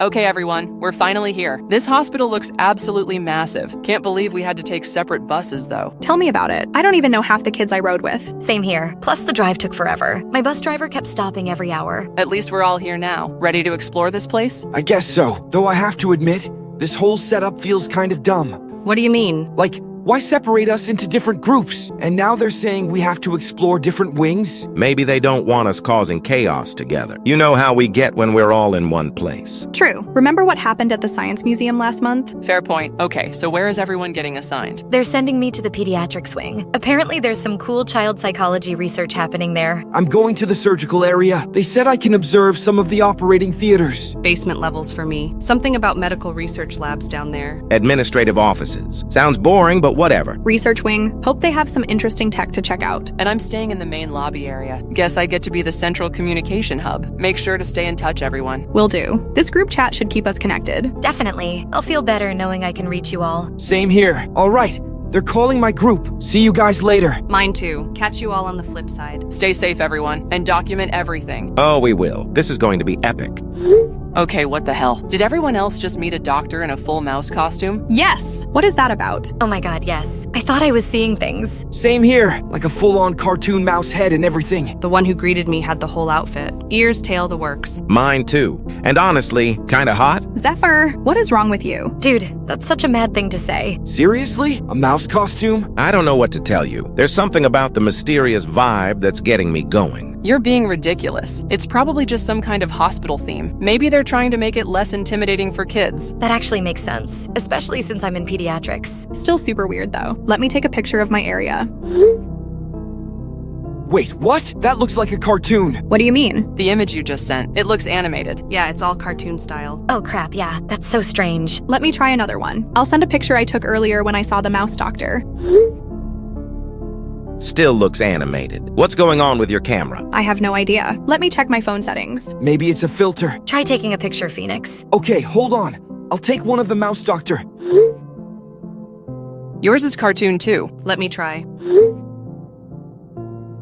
Okay, everyone, we're finally here. This hospital looks absolutely massive. Can't believe we had to take separate buses, though. Tell me about it. I don't even know half the kids I rode with. Same here. Plus, the drive took forever. My bus driver kept stopping every hour. At least we're all here now. Ready to explore this place? I guess so. Though I have to admit, this whole setup feels kind of dumb. What do you mean? Like, why separate us into different groups? And now they're saying we have to explore different wings? Maybe they don't want us causing chaos together. You know how we get when we're all in one place. True. Remember what happened at the Science Museum last month? Fair point. Okay, so where is everyone getting assigned? They're sending me to the pediatrics wing. Apparently, there's some cool child psychology research happening there. I'm going to the surgical area. They said I can observe some of the operating theaters. Basement levels for me. Something about medical research labs down there. Administrative offices. Sounds boring, but whatever. Research wing. Hope they have some interesting tech to check out. And I'm staying in the main lobby area. Guess I get to be the central communication hub. Make sure to stay in touch, everyone. Will do. This group chat should keep us connected. Definitely. I'll feel better knowing I can reach you all. Same here. All right. They're calling my group. See you guys later. Mine too. Catch you all on the flip side. Stay safe, everyone, and document everything. Oh, we will. This is going to be epic. Okay, what the hell? Did everyone else just meet a doctor in a full mouse costume? Yes! What is that about? Oh my god, yes. I thought I was seeing things. Same here. Like a full-on cartoon mouse head and everything. The one who greeted me had the whole outfit. Ears, tail, the works. Mine too. And honestly, kinda hot. Zephyr, what is wrong with you? Dude, that's such a mad thing to say. Seriously? A mouse costume? I don't know what to tell you. There's something about the mysterious vibe that's getting me going. You're being ridiculous. It's probably just some kind of hospital theme. Maybe they're trying to make it less intimidating for kids. That actually makes sense, especially since I'm in pediatrics. Still super weird though. Let me take a picture of my area. Wait, what? That looks like a cartoon. What do you mean? The image you just sent, it looks animated. Yeah, it's all cartoon style. Oh crap, yeah. That's so strange. Let me try another one. I'll send a picture I took earlier when I saw the mouse doctor. Still looks animated. What's going on with your camera? I have no idea. Let me check my phone settings. Maybe it's a filter. Try taking a picture, Phoenix. Okay, hold on. I'll take one of the mouse doctor. Yours is cartoon too. Let me try.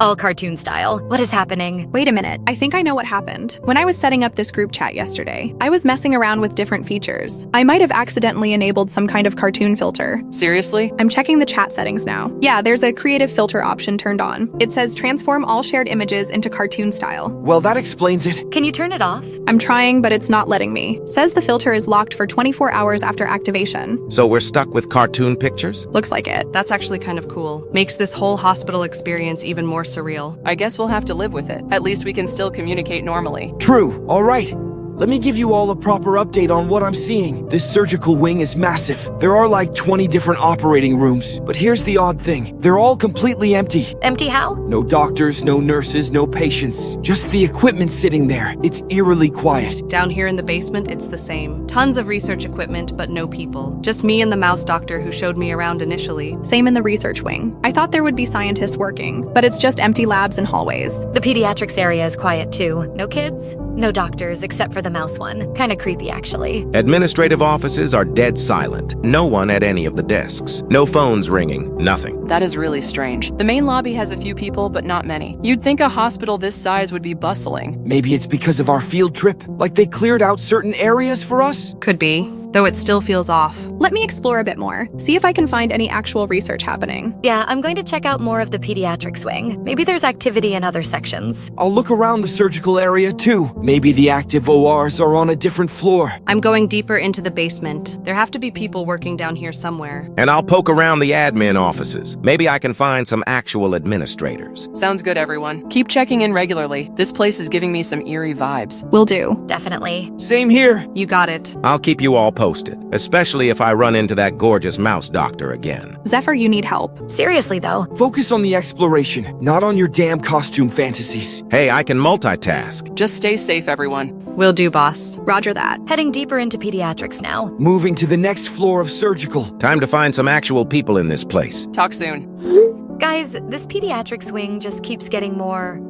All cartoon style. What is happening? Wait a minute. I think I know what happened. When I was setting up this group chat yesterday, I was messing around with different features. I might have accidentally enabled some kind of cartoon filter. Seriously? I'm checking the chat settings now. Yeah, there's a creative filter option turned on. It says transform all shared images into cartoon style. Well, that explains it. Can you turn it off? I'm trying, but it's not letting me. Says the filter is locked for 24 hours after activation. So we're stuck with cartoon pictures? Looks like it. That's actually kind of cool. Makes this whole hospital experience even more surreal. I guess we'll have to live with it. At least we can still communicate normally. True. All right. Let me give you all a proper update on what I'm seeing. This surgical wing is massive. There are like 20 different operating rooms. But here's the odd thing. They're all completely empty. Empty how? No doctors, no nurses, no patients. Just the equipment sitting there. It's eerily quiet. Down here in the basement, it's the same. Tons of research equipment, but no people. Just me and the mouse doctor who showed me around initially. Same in the research wing. I thought there would be scientists working, but it's just empty labs and hallways. The pediatrics area is quiet too. No kids? No doctors, except for the mouse one. Kinda creepy, actually. Administrative offices are dead silent. No one at any of the desks. No phones ringing. Nothing. That is really strange. The main lobby has a few people, but not many. You'd think a hospital this size would be bustling. Maybe it's because of our field trip. Like they cleared out certain areas for us? Could be, though it still feels off. Let me explore a bit more. See if I can find any actual research happening. Yeah, I'm going to check out more of the pediatrics wing. Maybe there's activity in other sections. I'll look around the surgical area too. Maybe the active ORs are on a different floor. I'm going deeper into the basement. There have to be people working down here somewhere. And I'll poke around the admin offices. Maybe I can find some actual administrators. Sounds good, everyone. Keep checking in regularly. This place is giving me some eerie vibes. Will do. Definitely. Same here. You got it. I'll keep you all posted, especially if I run into that gorgeous mouse doctor again. Zephyr, you need help. Seriously, though. Focus on the exploration, not on your damn costume fantasies. Hey, I can multitask. Just stay safe, everyone. Will do, boss. Roger that. Heading deeper into pediatrics now. Moving to the next floor of surgical. Time to find some actual people in this place. Talk soon. Guys, this pediatrics wing just keeps getting more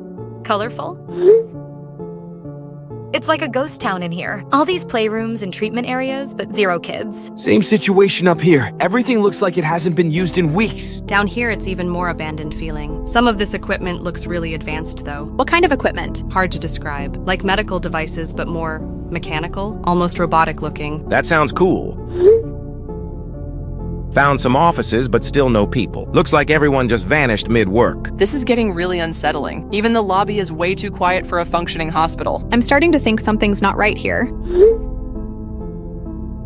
colorful. It's like a ghost town in here. All these playrooms and treatment areas, but zero kids. Same situation up here. Everything looks like it hasn't been used in weeks. Down here, it's even more abandoned feeling. Some of this equipment looks really advanced, though. What kind of equipment? Hard to describe. Like medical devices, but more mechanical, almost robotic looking. That sounds cool. Found some offices, but still no people. Looks like everyone just vanished mid-work. This is getting really unsettling. Even the lobby is way too quiet for a functioning hospital. I'm starting to think something's not right here.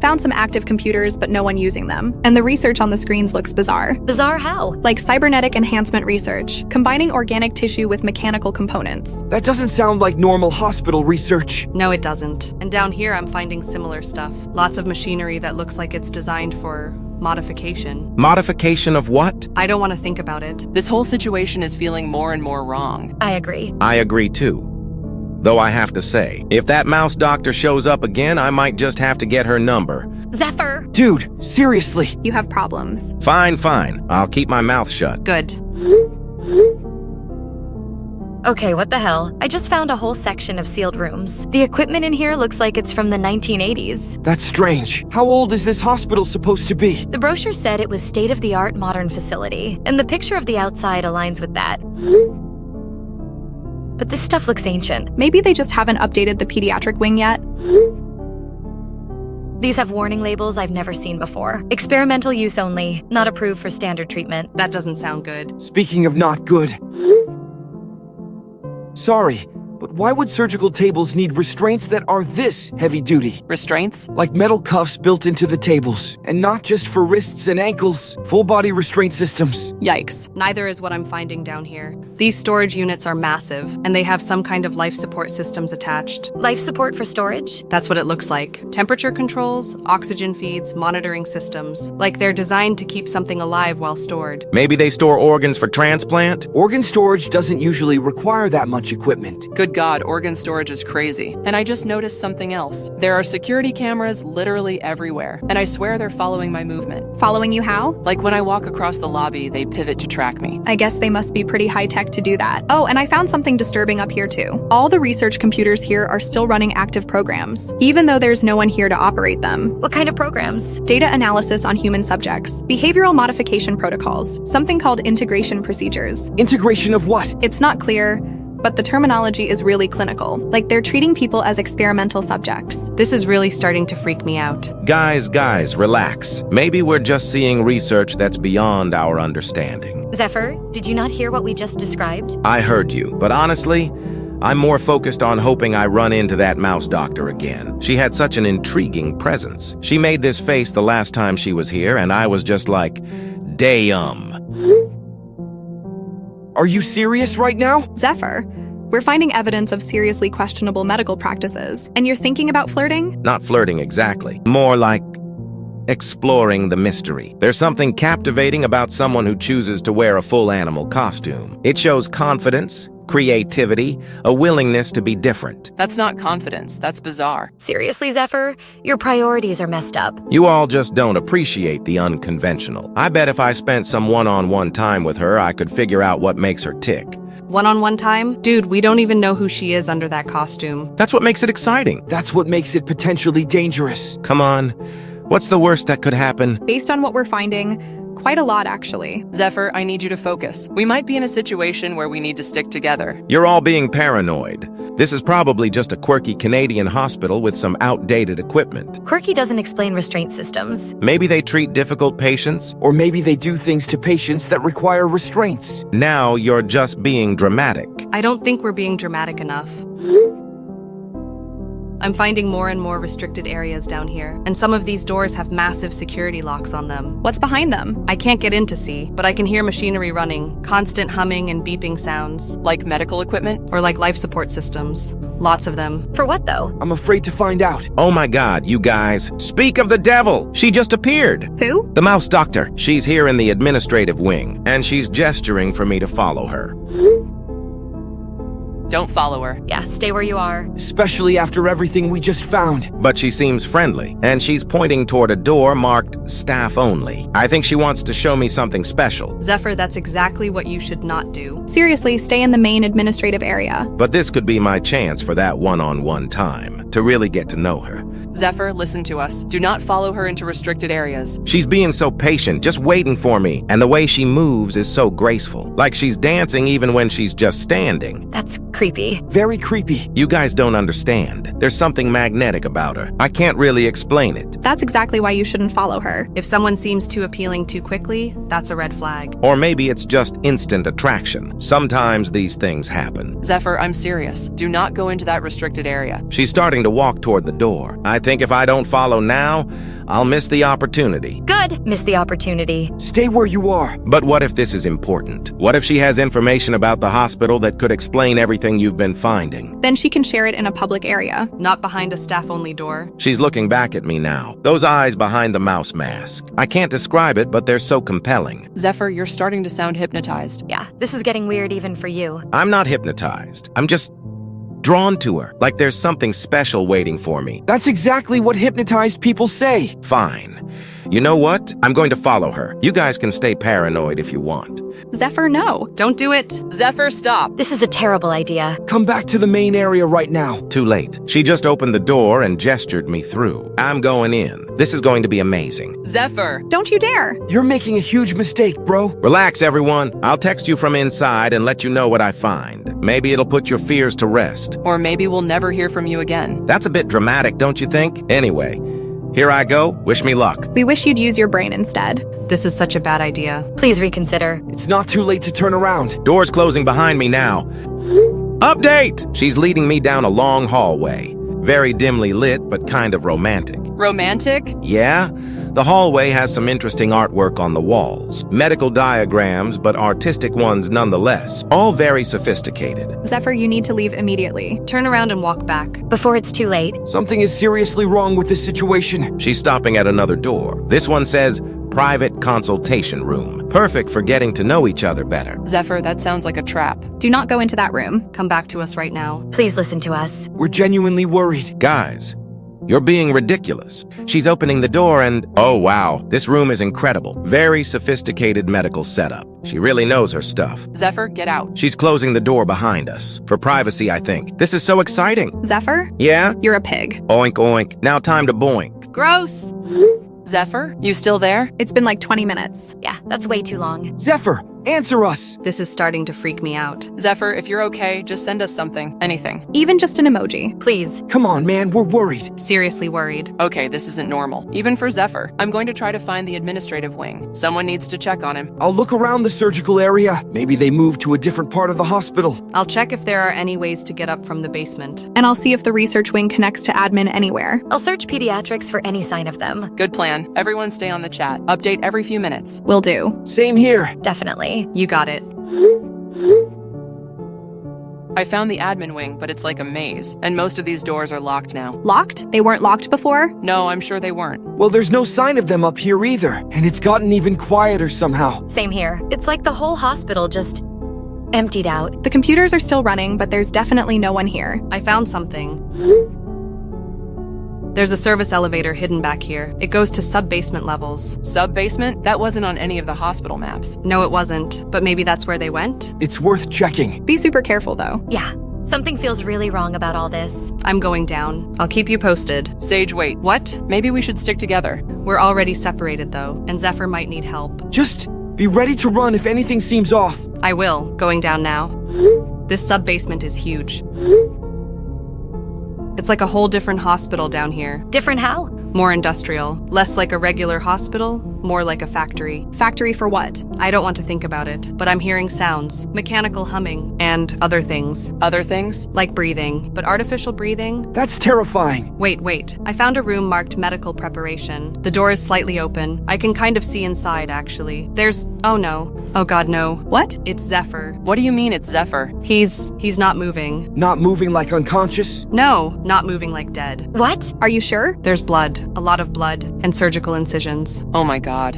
Found some active computers, but no one using them. And the research on the screens looks bizarre. Bizarre how? Like cybernetic enhancement research, combining organic tissue with mechanical components. That doesn't sound like normal hospital research. No, it doesn't. And down here, I'm finding similar stuff. Lots of machinery that looks like it's designed for modification. Modification of what? I don't want to think about it. This whole situation is feeling more and more wrong. I agree. I agree too. Though I have to say, if that mouse doctor shows up again, I might just have to get her number. Zephyr! Dude, seriously. You have problems. Fine. I'll keep my mouth shut. Good. Okay, what the hell? I just found a whole section of sealed rooms. The equipment in here looks like it's from the 1980s. That's strange. How old is this hospital supposed to be? The brochure said it was state-of-the-art modern facility, and the picture of the outside aligns with that. But this stuff looks ancient. Maybe they just haven't updated the pediatric wing yet. These have warning labels I've never seen before. Experimental use only, not approved for standard treatment. That doesn't sound good. Speaking of not good. Sorry, but why would surgical tables need restraints that are this heavy-duty? Restraints? Like metal cuffs built into the tables, and not just for wrists and ankles. Full-body restraint systems. Yikes. Neither is what I'm finding down here. These storage units are massive, and they have some kind of life support systems attached. Life support for storage? That's what it looks like. Temperature controls, oxygen feeds, monitoring systems. Like they're designed to keep something alive while stored. Maybe they store organs for transplant? Organ storage doesn't usually require that much equipment. Good God, organ storage is crazy. And I just noticed something else. There are security cameras literally everywhere, and I swear they're following my movement. Following you how? Like when I walk across the lobby, they pivot to track me. I guess they must be pretty high-tech to do that. Oh, and I found something disturbing up here too. All the research computers here are still running active programs, even though there's no one here to operate them. What kind of programs? Data analysis on human subjects, behavioral modification protocols, something called integration procedures. Integration of what? It's not clear, but the terminology is really clinical, like they're treating people as experimental subjects. This is really starting to freak me out. Guys, relax. Maybe we're just seeing research that's beyond our understanding. Zephyr, did you not hear what we just described? I heard you, but honestly, I'm more focused on hoping I run into that mouse doctor again. She had such an intriguing presence. She made this face the last time she was here, and I was just like, damn. Are you serious right now? Zephyr, we're finding evidence of seriously questionable medical practices, and you're thinking about flirting? Not flirting exactly. More like exploring the mystery. There's something captivating about someone who chooses to wear a full animal costume. It shows confidence, creativity, a willingness to be different. That's not confidence, that's bizarre. Seriously, Zephyr? Your priorities are messed up. You all just don't appreciate the unconventional. I bet if I spent some one-on-one time with her, I could figure out what makes her tick. One-on-one time? Dude, we don't even know who she is under that costume. That's what makes it exciting. That's what makes it potentially dangerous. Come on, what's the worst that could happen? Based on what we're finding, quite a lot, actually. Zephyr, I need you to focus. We might be in a situation where we need to stick together. You're all being paranoid. This is probably just a quirky Canadian hospital with some outdated equipment. Quirky doesn't explain restraint systems. Maybe they treat difficult patients. Or maybe they do things to patients that require restraints. Now you're just being dramatic. I don't think we're being dramatic enough. I'm finding more and more restricted areas down here, and some of these doors have massive security locks on them. What's behind them? I can't get in to see, but I can hear machinery running, constant humming and beeping sounds. Like medical equipment? Or like life support systems. Lots of them. For what, though? I'm afraid to find out. Oh my God, you guys. Speak of the devil! She just appeared! Who? The mouse doctor. She's here in the administrative wing, and she's gesturing for me to follow her. Don't follow her. Yeah, stay where you are. Especially after everything we just found. But she seems friendly, and she's pointing toward a door marked staff only. I think she wants to show me something special. Zephyr, that's exactly what you should not do. Seriously, stay in the main administrative area. But this could be my chance for that one-on-one time, to really get to know her. Zephyr, listen to us. Do not follow her into restricted areas. She's being so patient, just waiting for me, and the way she moves is so graceful. Like she's dancing even when she's just standing. That's creepy. Very creepy. You guys don't understand. There's something magnetic about her. I can't really explain it. That's exactly why you shouldn't follow her. If someone seems too appealing too quickly, that's a red flag. Or maybe it's just instant attraction. Sometimes these things happen. Zephyr, I'm serious. Do not go into that restricted area. She's starting to walk toward the door. I think if I don't follow now, I'll miss the opportunity. Good. Missed the opportunity. Stay where you are. But what if this is important? What if she has information about the hospital that could explain everything you've been finding? Then she can share it in a public area. Not behind a staff-only door. She's looking back at me now. Those eyes behind the mouse mask. I can't describe it, but they're so compelling. Zephyr, you're starting to sound hypnotized. Yeah, this is getting weird even for you. I'm not hypnotized. I'm just drawn to her, like there's something special waiting for me. That's exactly what hypnotized people say. Fine. You know what? I'm going to follow her. You guys can stay paranoid if you want. Zephyr, no. Don't do it. Zephyr, stop. This is a terrible idea. Come back to the main area right now. Too late. She just opened the door and gestured me through. I'm going in. This is going to be amazing. Zephyr. Don't you dare. You're making a huge mistake, bro. Relax, everyone. I'll text you from inside and let you know what I find. Maybe it'll put your fears to rest. Or maybe we'll never hear from you again. That's a bit dramatic, don't you think? Anyway, here I go. Wish me luck. We wish you'd use your brain instead. This is such a bad idea. Please reconsider. It's not too late to turn around. Doors closing behind me now. Update! She's leading me down a long hallway. Very dimly lit, but kind of romantic. Romantic? Yeah? The hallway has some interesting artwork on the walls. Medical diagrams, but artistic ones nonetheless. All very sophisticated. Zephyr, you need to leave immediately. Turn around and walk back. Before it's too late. Something is seriously wrong with this situation. She's stopping at another door. This one says, private consultation room. Perfect for getting to know each other better. Zephyr, that sounds like a trap. Do not go into that room. Come back to us right now. Please listen to us. We're genuinely worried. Guys, you're being ridiculous. She's opening the door and, oh wow, this room is incredible. Very sophisticated medical setup. She really knows her stuff. Zephyr, get out. She's closing the door behind us. For privacy, I think. This is so exciting. Zephyr, Yeah? you're a pig. Oink oink. Now time to boink. Gross! Zephyr, you still there? It's been like 20 minutes. Yeah, that's way too long. Zephyr, answer us. This is starting to freak me out. Zephyr, if you're okay, just send us something. Anything. Even just an emoji. Please. Come on, man, we're worried. Seriously worried. Okay, this isn't normal. Even for Zephyr. I'm going to try to find the administrative wing. Someone needs to check on him. I'll look around the surgical area. Maybe they moved to a different part of the hospital. I'll check if there are any ways to get up from the basement. And I'll see if the research wing connects to admin anywhere. I'll search pediatrics for any sign of them. Good plan. Everyone stay on the chat. Update every few minutes. Will do. Same here. Definitely. You got it. I found the admin wing, but it's like a maze, and most of these doors are locked now. Locked? They weren't locked before? No, I'm sure they weren't. Well, there's no sign of them up here either, and it's gotten even quieter somehow. Same here. It's like the whole hospital just emptied out. The computers are still running, but there's definitely no one here. I found something. There's a service elevator hidden back here. It goes to sub-basement levels. Sub-basement? That wasn't on any of the hospital maps. No, it wasn't. But maybe that's where they went? It's worth checking. Be super careful, though. Yeah, something feels really wrong about all this. I'm going down. I'll keep you posted. Sage, wait. What? Maybe we should stick together. We're already separated, though, and Zephyr might need help. Just be ready to run if anything seems off. I will. Going down now. This sub-basement is huge. It's like a whole different hospital down here. Different how? More industrial. Less like a regular hospital, more like a factory. Factory for what? I don't want to think about it, but I'm hearing sounds, mechanical humming, and other things. Other things? Like breathing, but artificial breathing? That's terrifying. Wait. I found a room marked medical preparation. The door is slightly open. I can kind of see inside, actually. Oh no. Oh god, no. What? It's Zephyr. What do you mean it's Zephyr? He's not moving. Not moving like unconscious? No, not moving like dead. What? Are you sure? There's blood, a lot of blood, and surgical incisions. Oh my god.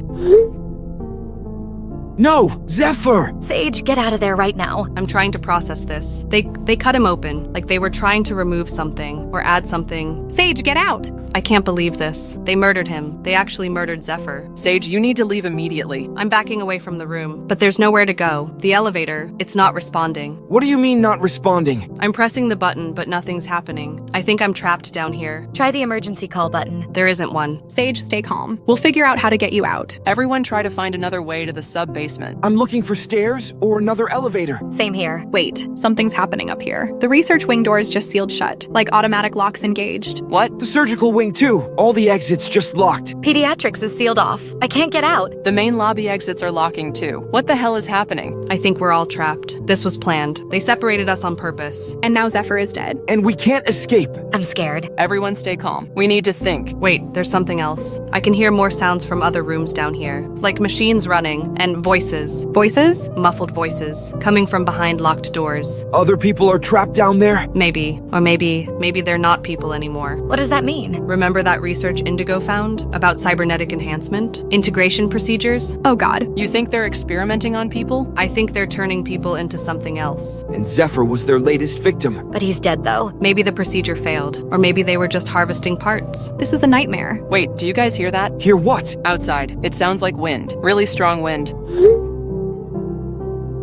No! Zephyr! Sage, get out of there right now. I'm trying to process this. They cut him open, like they were trying to remove something or add something. Sage, get out! I can't believe this. They murdered him. They actually murdered Zephyr. Sage, you need to leave immediately. I'm backing away from the room, but there's nowhere to go. The elevator, it's not responding. What do you mean not responding? I'm pressing the button, but nothing's happening. I think I'm trapped down here. Try the emergency call button. There isn't one. Sage, stay calm. We'll figure out how to get you out. Everyone try to find another way to the sub-basement. I'm looking for stairs or another elevator. Same here. Wait, something's happening up here. The research wing doors just sealed shut, like automatic locks engaged. What? The surgical wing too. All the exits just locked. Pediatrics is sealed off. I can't get out. The main lobby exits are locking too. What the hell is happening? I think we're all trapped. This was planned. They separated us on purpose. And now Zephyr is dead. And we can't escape. I'm scared. Everyone stay calm. We need to think. Wait, there's something else. I can hear more sounds from other rooms down here, like machines running and voices. Voices? Muffled voices, coming from behind locked doors. Other people are trapped down there. Maybe. Or maybe they're not people anymore. What does that mean? Remember that research Indigo found about cybernetic enhancement? Integration procedures? Oh god. You think they're experimenting on people? I think they're turning people into something else. And Zephyr was their latest victim. But he's dead though. Maybe the procedure failed, or maybe they were just harvesting parts. This is a nightmare. Wait, do you guys hear that? Hear what? Outside. It sounds like wind. Really strong wind.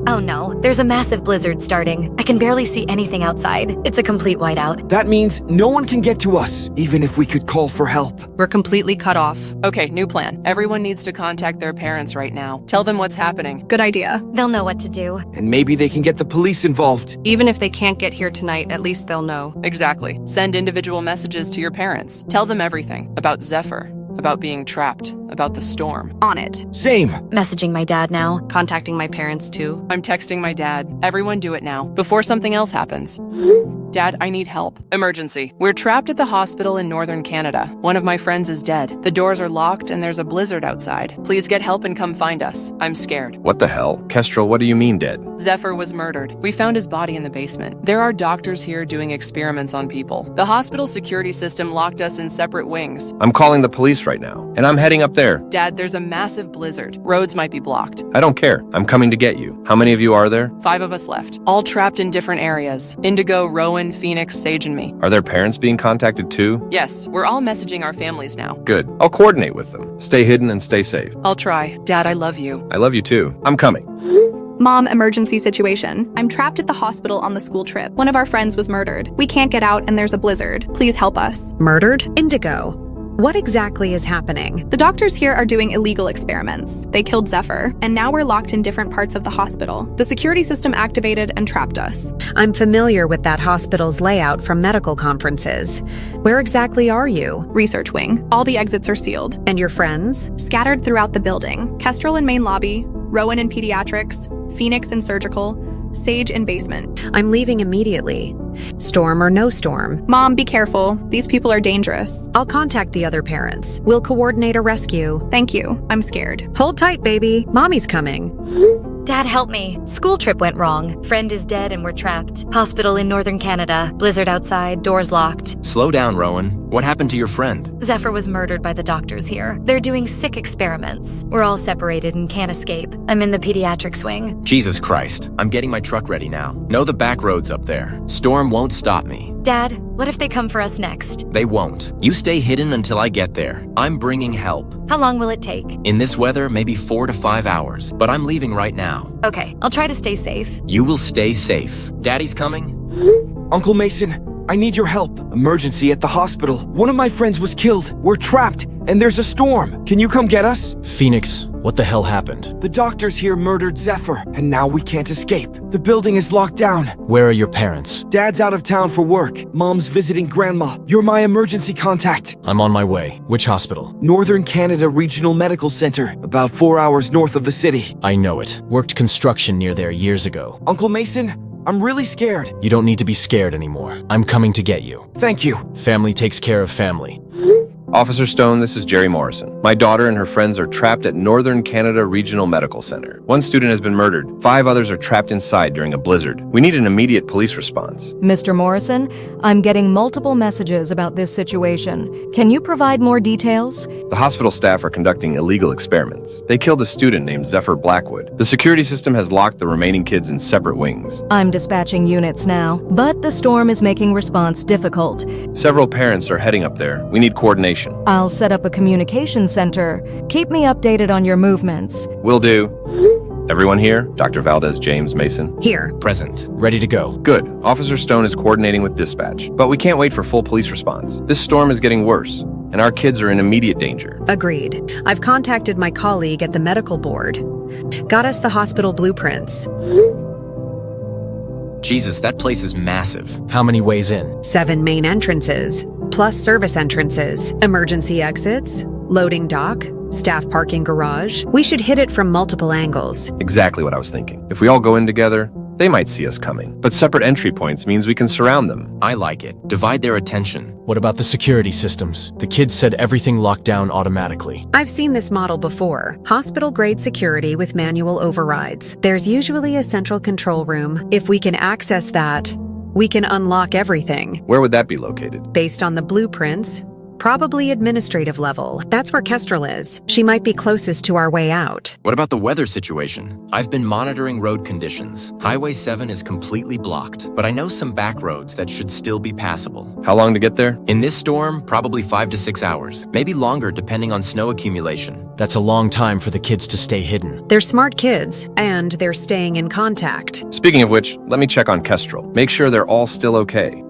Oh no, there's a massive blizzard starting. I can barely see anything outside. It's a complete whiteout. That means no one can get to us, even if we could call for help. We're completely cut off. Okay, new plan. Everyone needs to contact their parents right now. Tell them what's happening. Good idea. They'll know what to do. And maybe they can get the police involved. Even if they can't get here tonight, at least they'll know. Exactly. Send individual messages to your parents. Tell them everything about Zephyr, about being trapped, about the storm. On it. Same. Messaging my dad now. Contacting my parents too. I'm texting my dad. Everyone do it now, before something else happens. Dad, I need help. Emergency. We're trapped at the hospital in northern Canada. One of my friends is dead. The doors are locked and there's a blizzard outside. Please get help and come find us. I'm scared. What the hell? Kestrel, what do you mean dead? Zephyr was murdered. We found his body in the basement. There are doctors here doing experiments on people. The hospital security system locked us in separate wings. I'm calling the police right now, and I'm heading up there. Dad, there's a massive blizzard. Roads might be blocked. I don't care. I'm coming to get you. How many of you are there? 5 of us left, all trapped in different areas. Indigo, Rowan, Phoenix, Sage, and me. Are their parents being contacted too? Yes, we're all messaging our families now. Good. I'll coordinate with them. Stay hidden and stay safe. I'll try. Dad, I love you. I love you too. I'm coming. Mom, emergency situation. I'm trapped at the hospital on the school trip. One of our friends was murdered. We can't get out and there's a blizzard. Please help us. Murdered? Indigo. What exactly is happening? The doctors here are doing illegal experiments. They killed Zephyr, and now we're locked in different parts of the hospital. The security system activated and trapped us. I'm familiar with that hospital's layout from medical conferences. Where exactly are you? Research wing. All the exits are sealed. And your friends? Scattered throughout the building. Kestrel in main lobby, Rowan in pediatrics, Phoenix in surgical, Sage in basement. I'm leaving immediately. Storm or no storm. Mom, be careful. These people are dangerous. I'll contact the other parents. We'll coordinate a rescue. Thank you. I'm scared. Hold tight, baby. Mommy's coming. Dad, help me. School trip went wrong. Friend is dead and we're trapped. Hospital in northern Canada. Blizzard outside. Doors locked. Slow down, Rowan. What happened to your friend? Zephyr was murdered by the doctors here. They're doing sick experiments. We're all separated and can't escape. I'm in the pediatrics wing. Jesus Christ. I'm getting my truck ready now. Know the back roads up there. Storm won't stop me. Dad, what if they come for us next? They won't. You stay hidden until I get there. I'm bringing help. How long will it take? In this weather, maybe 4 to 5 hours. But I'm leaving right now. Okay, I'll try to stay safe. You will stay safe. Daddy's coming? Uncle Mason, I need your help. Emergency at the hospital. One of my friends was killed. We're trapped, and there's a storm. Can you come get us? Phoenix, what the hell happened? The doctors here murdered Zephyr, and now we can't escape. The building is locked down. Where are your parents? Dad's out of town for work. Mom's visiting Grandma. You're my emergency contact. I'm on my way. Which hospital? Northern Canada Regional Medical Center, about 4 hours north of the city. I know it. Worked construction near there years ago. Uncle Mason, I'm really scared. You don't need to be scared anymore. I'm coming to get you. Thank you. Family takes care of family. Officer Stone, this is Jerry Morrison. My daughter and her friends are trapped at Northern Canada Regional Medical Center. One student has been murdered. 5 others are trapped inside during a blizzard. We need an immediate police response. Mr. Morrison, I'm getting multiple messages about this situation. Can you provide more details? The hospital staff are conducting illegal experiments. They killed a student named Zephyr Blackwood. The security system has locked the remaining kids in separate wings. I'm dispatching units now, but the storm is making response difficult. Several parents are heading up there. We need coordination. I'll set up a communication center. Keep me updated on your movements. Will do. Everyone here? Dr. Valdez, James, Mason? Here. Present. Ready to go. Good. Officer Stone is coordinating with dispatch. But we can't wait for full police response. This storm is getting worse, and our kids are in immediate danger. Agreed. I've contacted my colleague at the medical board. Got us the hospital blueprints. Jesus, that place is massive. How many ways in? 7 main entrances, plus service entrances, emergency exits, loading dock, staff parking garage. We should hit it from multiple angles. Exactly what I was thinking. If we all go in together, they might see us coming. But separate entry points means we can surround them. I like it. Divide their attention. What about the security systems? The kids said everything locked down automatically. I've seen this model before. Hospital-grade security with manual overrides. There's usually a central control room. If we can access that, we can unlock everything. Where would that be located? Based on the blueprints, probably administrative level. That's where Kestrel is. She might be closest to our way out. What about the weather situation? I've been monitoring road conditions. Highway 7 is completely blocked, but I know some back roads that should still be passable. How long to get there? In this storm, probably 5 to 6 hours. Maybe longer depending on snow accumulation. That's a long time for the kids to stay hidden. They're smart kids, and they're staying in contact. Speaking of which, let me check on Kestrel. Make sure they're all still okay.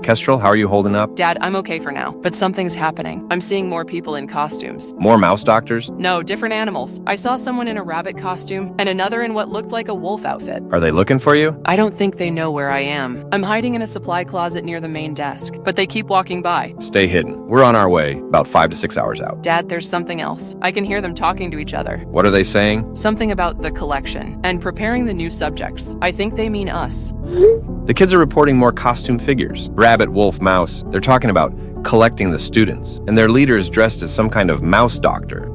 Kestrel, how are you holding up? Dad, I'm okay for now, but something's happening. I'm seeing more people in costumes. More mouse doctors? No, different animals. I saw someone in a rabbit costume and another in what looked like a wolf outfit. Are they looking for you? I don't think they know where I am. I'm hiding in a supply closet near the main desk, but they keep walking by. Stay hidden. We're on our way, about 5 to 6 hours out. Dad, there's something else. I can hear them talking to each other. What are they saying? Something about the collection and preparing the new subjects. I think they mean us. The kids are reporting more costume figures. Rabbit, wolf, mouse. They're talking about collecting the students, and their leader is dressed as some kind of mouse doctor.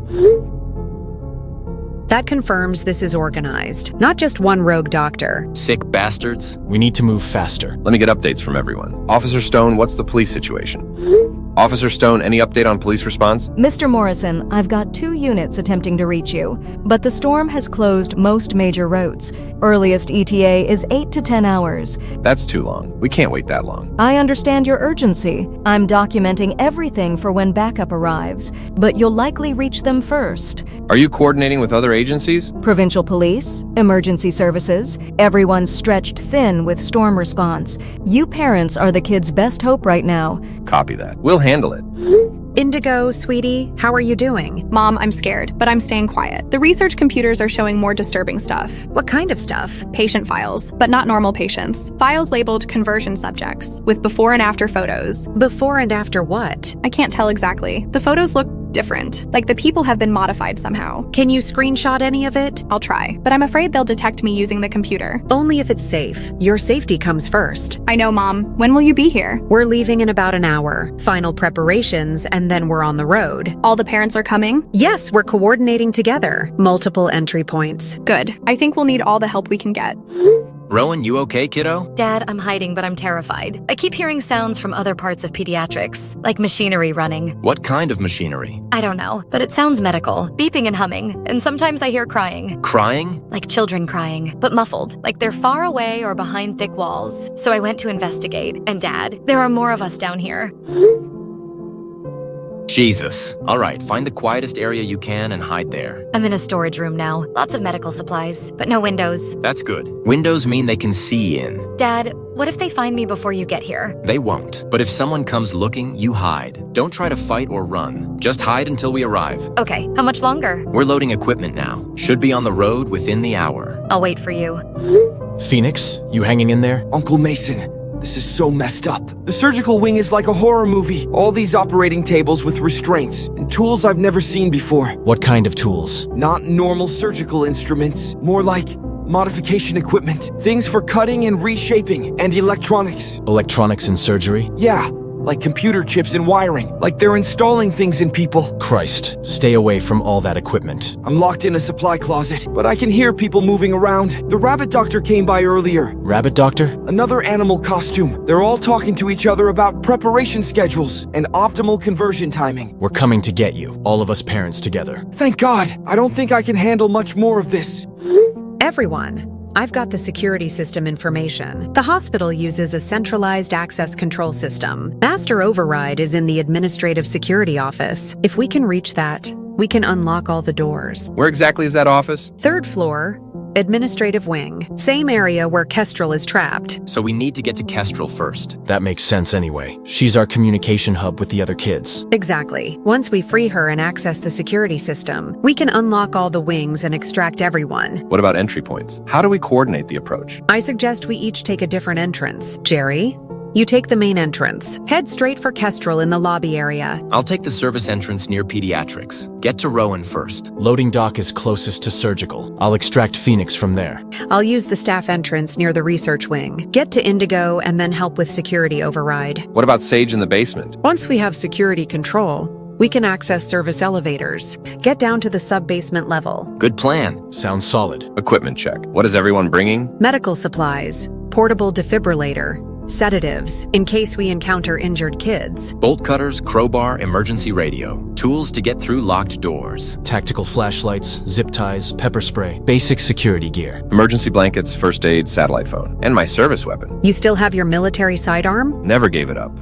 That confirms this is organized, not just one rogue doctor. Sick bastards. We need to move faster. Let me get updates from everyone. Officer Stone, what's the police situation? Officer Stone, any update on police response? Mr. Morrison, I've got 2 units attempting to reach you, but the storm has closed most major roads. Earliest ETA is 8 to 10 hours. That's too long. We can't wait that long. I understand your urgency. I'm documenting everything for when backup arrives, but you'll likely reach them first. Are you coordinating with other agencies? Provincial police, emergency services, everyone's stretched thin with storm response. You parents are the kids' best hope right now. Copy that. We'll handle it. Indigo, sweetie, how are you doing? Mom, I'm scared, but I'm staying quiet. The research computers are showing more disturbing stuff. What kind of stuff? Patient files, but not normal patients. Files labeled conversion subjects, with before and after photos. Before and after what? I can't tell exactly. The photos look different, like the people have been modified somehow. Can you screenshot any of it? I'll try, but I'm afraid they'll detect me using the computer. Only if it's safe. Your safety comes first. I know, Mom. When will you be here? We're leaving in about an hour. Final preparations, and then we're on the road. All the parents are coming? Yes, we're coordinating together. Multiple entry points. Good. I think we'll need all the help we can get. Rowan, you okay, kiddo? Dad, I'm hiding, but I'm terrified. I keep hearing sounds from other parts of pediatrics, like machinery running. What kind of machinery? I don't know, but it sounds medical, beeping and humming, and sometimes I hear crying. Crying? Like children crying, but muffled, like they're far away or behind thick walls. So I went to investigate, and Dad, there are more of us down here. Jesus. All right, find the quietest area you can and hide there. I'm in a storage room now. Lots of medical supplies, but no windows. That's good. Windows mean they can see in. Dad, what if they find me before you get here? They won't. But if someone comes looking, you hide. Don't try to fight or run. Just hide until we arrive. Okay, how much longer? We're loading equipment now. Should be on the road within the hour. I'll wait for you. Phoenix, you hanging in there? Uncle Mason, this is so messed up. The surgical wing is like a horror movie. All these operating tables with restraints and tools I've never seen before. What kind of tools? Not normal surgical instruments, more like modification equipment. Things for cutting and reshaping, and electronics. Electronics in surgery? Yeah, like computer chips and wiring, like they're installing things in people. Christ, stay away from all that equipment. I'm locked in a supply closet, but I can hear people moving around. The rabbit doctor came by earlier. Rabbit doctor? Another animal costume. They're all talking to each other about preparation schedules and optimal conversion timing. We're coming to get you, all of us parents together. Thank God. I don't think I can handle much more of this. Everyone, I've got the security system information. The hospital uses a centralized access control system. Master override is in the administrative security office. If we can reach that, we can unlock all the doors. Where exactly is that office? 3rd floor, administrative wing. Same area where Kestrel is trapped. So we need to get to Kestrel first. That makes sense anyway. She's our communication hub with the other kids. Exactly. Once we free her and access the security system, we can unlock all the wings and extract everyone. What about entry points? How do we coordinate the approach? I suggest we each take a different entrance. Jerry, you take the main entrance. Head straight for Kestrel in the lobby area. I'll take the service entrance near pediatrics. Get to Rowan first. Loading dock is closest to surgical. I'll extract Phoenix from there. I'll use the staff entrance near the research wing. Get to Indigo and then help with security override. What about Sage in the basement? Once we have security control, we can access service elevators. Get down to the sub-basement level. Good plan. Sounds solid. Equipment check. What is everyone bringing? Medical supplies, portable defibrillator, sedatives, in case we encounter injured kids. Bolt cutters, crowbar, emergency radio. Tools to get through locked doors. Tactical flashlights, zip ties, pepper spray, basic security gear. Emergency blankets, first aid, satellite phone. And my service weapon. You still have your military sidearm? Never gave it up.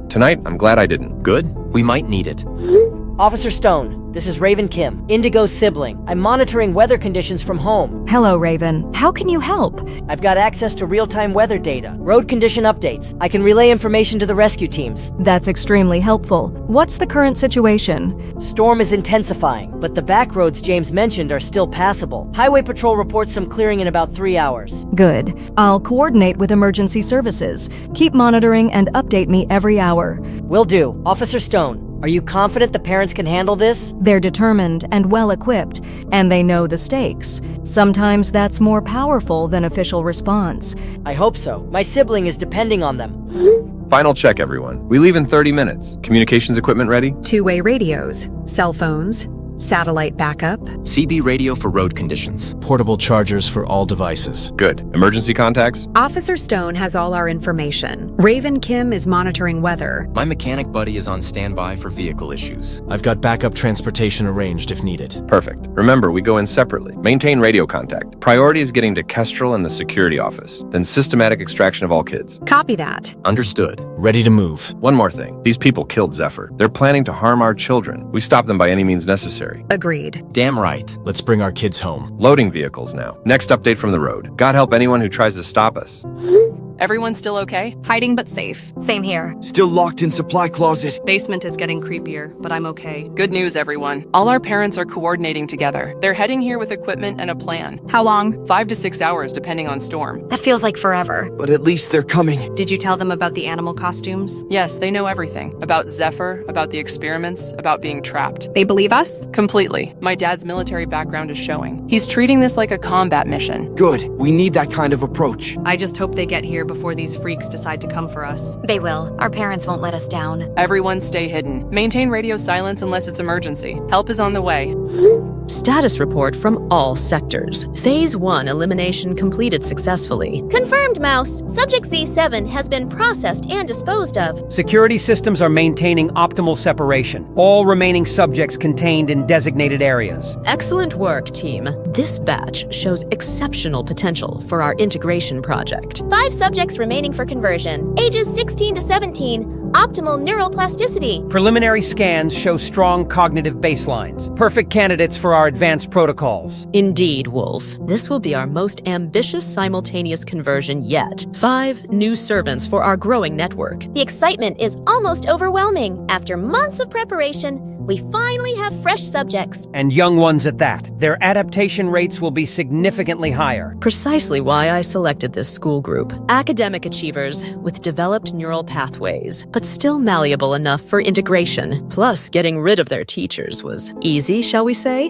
Tonight, I'm glad I didn't. Good. We might need it. Officer Stone, this is Raven Kim, Indigo's sibling. I'm monitoring weather conditions from home. Hello, Raven. How can you help? I've got access to real-time weather data, road condition updates. I can relay information to the rescue teams. That's extremely helpful. What's the current situation? Storm is intensifying, but the back roads James mentioned are still passable. Highway Patrol reports some clearing in about 3 hours. Good. I'll coordinate with emergency services. Keep monitoring and update me every hour. Will do. Officer Stone, are you confident the parents can handle this? They're determined and well-equipped, and they know the stakes. Sometimes that's more powerful than official response. I hope so. My sibling is depending on them. Final check, everyone. We leave in 30 minutes. Communications equipment ready? Two-way radios, cell phones, satellite backup. CB radio for road conditions. Portable chargers for all devices. Good. Emergency contacts? Officer Stone has all our information. Raven Kim is monitoring weather. My mechanic buddy is on standby for vehicle issues. I've got backup transportation arranged if needed. Perfect. Remember, we go in separately. Maintain radio contact. Priority is getting to Kestrel and the security office. Then systematic extraction of all kids. Copy that. Understood. Ready to move. One more thing. These people killed Zephyr. They're planning to harm our children. We stop them by any means necessary. Agreed. Damn right. Let's bring our kids home. Loading vehicles now. Next update from the road. God help anyone who tries to stop us. Everyone still okay? Hiding but safe. Same here. Still locked in supply closet. Basement is getting creepier, but I'm okay. Good news, everyone. All our parents are coordinating together. They're heading here with equipment and a plan. How long? 5 to 6 hours, depending on storm. That feels like forever. But at least they're coming. Did you tell them about the animal costumes? Yes, they know everything. About Zephyr, about the experiments, about being trapped. They believe us? Completely. My dad's military background is showing. He's treating this like a combat mission. Good. We need that kind of approach. I just hope they get here before these freaks decide to come for us. They will. Our parents won't let us down. Everyone stay hidden. Maintain radio silence unless it's emergency. Help is on the way. Status report from all sectors. Phase 1 elimination completed successfully. Confirmed, Mouse. Subject Z7 has been processed and disposed of. Security systems are maintaining optimal separation. All remaining subjects contained in designated areas. Excellent work, team. This batch shows exceptional potential for our integration project. 5 subjects remaining for conversion. Ages 16 to 17. Optimal neural plasticity. Preliminary scans show strong cognitive baselines. Perfect candidates for our advanced protocols. Indeed, Wolf. This will be our most ambitious simultaneous conversion yet. 5 new servants for our growing network. The excitement is almost overwhelming. After months of preparation, we finally have fresh subjects. And young ones at that. Their adaptation rates will be significantly higher. Precisely why I selected this school group. Academic achievers with developed neural pathways, but still malleable enough for integration. Plus, getting rid of their teachers was easy, shall we say?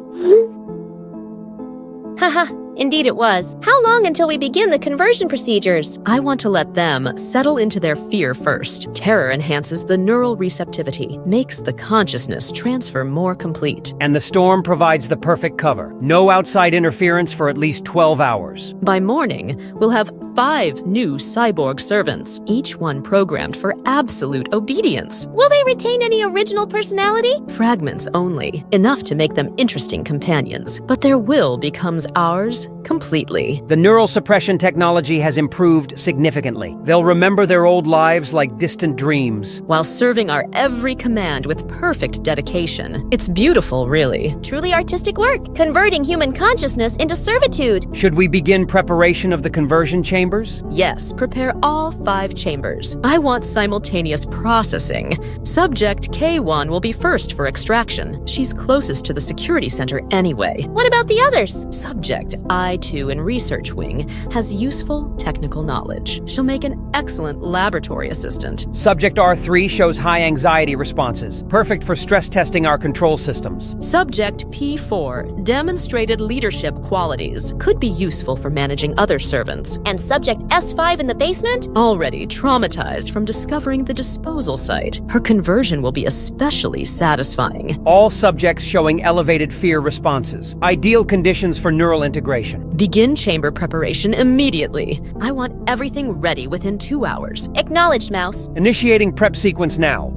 Haha, Indeed it was. How long until we begin the conversion procedures? I want to let them settle into their fear first. Terror enhances the neural receptivity, makes the consciousness transfer more complete. And the storm provides the perfect cover. No outside interference for at least 12 hours. By morning, we'll have 5 new cyborg servants, each one programmed for absolute obedience. Will they retain any original personality? Fragments only, enough to make them interesting companions. But their will becomes ours completely. The neural suppression technology has improved significantly. They'll remember their old lives like distant dreams. While serving our every command with perfect dedication. It's beautiful, really. Truly artistic work, converting human consciousness into servitude. Should we begin preparation of the conversion chambers? Yes, prepare all 5 chambers. I want simultaneous processing. Subject K1 will be first for extraction. She's closest to the security center anyway. What about the others? Subject I2 in research wing has useful technical knowledge. She'll make an excellent laboratory assistant. Subject R3 shows high anxiety responses, perfect for stress testing our control systems. Subject P4 demonstrated leadership qualities, could be useful for managing other servants. And subject S5 in the basement? Already traumatized from discovering the disposal site. Her conversion will be especially satisfying. All subjects showing elevated fear responses. Ideal conditions for neural integration. Begin chamber preparation immediately. I want everything ready within 2 hours. Acknowledged, Mouse. Initiating prep sequence now.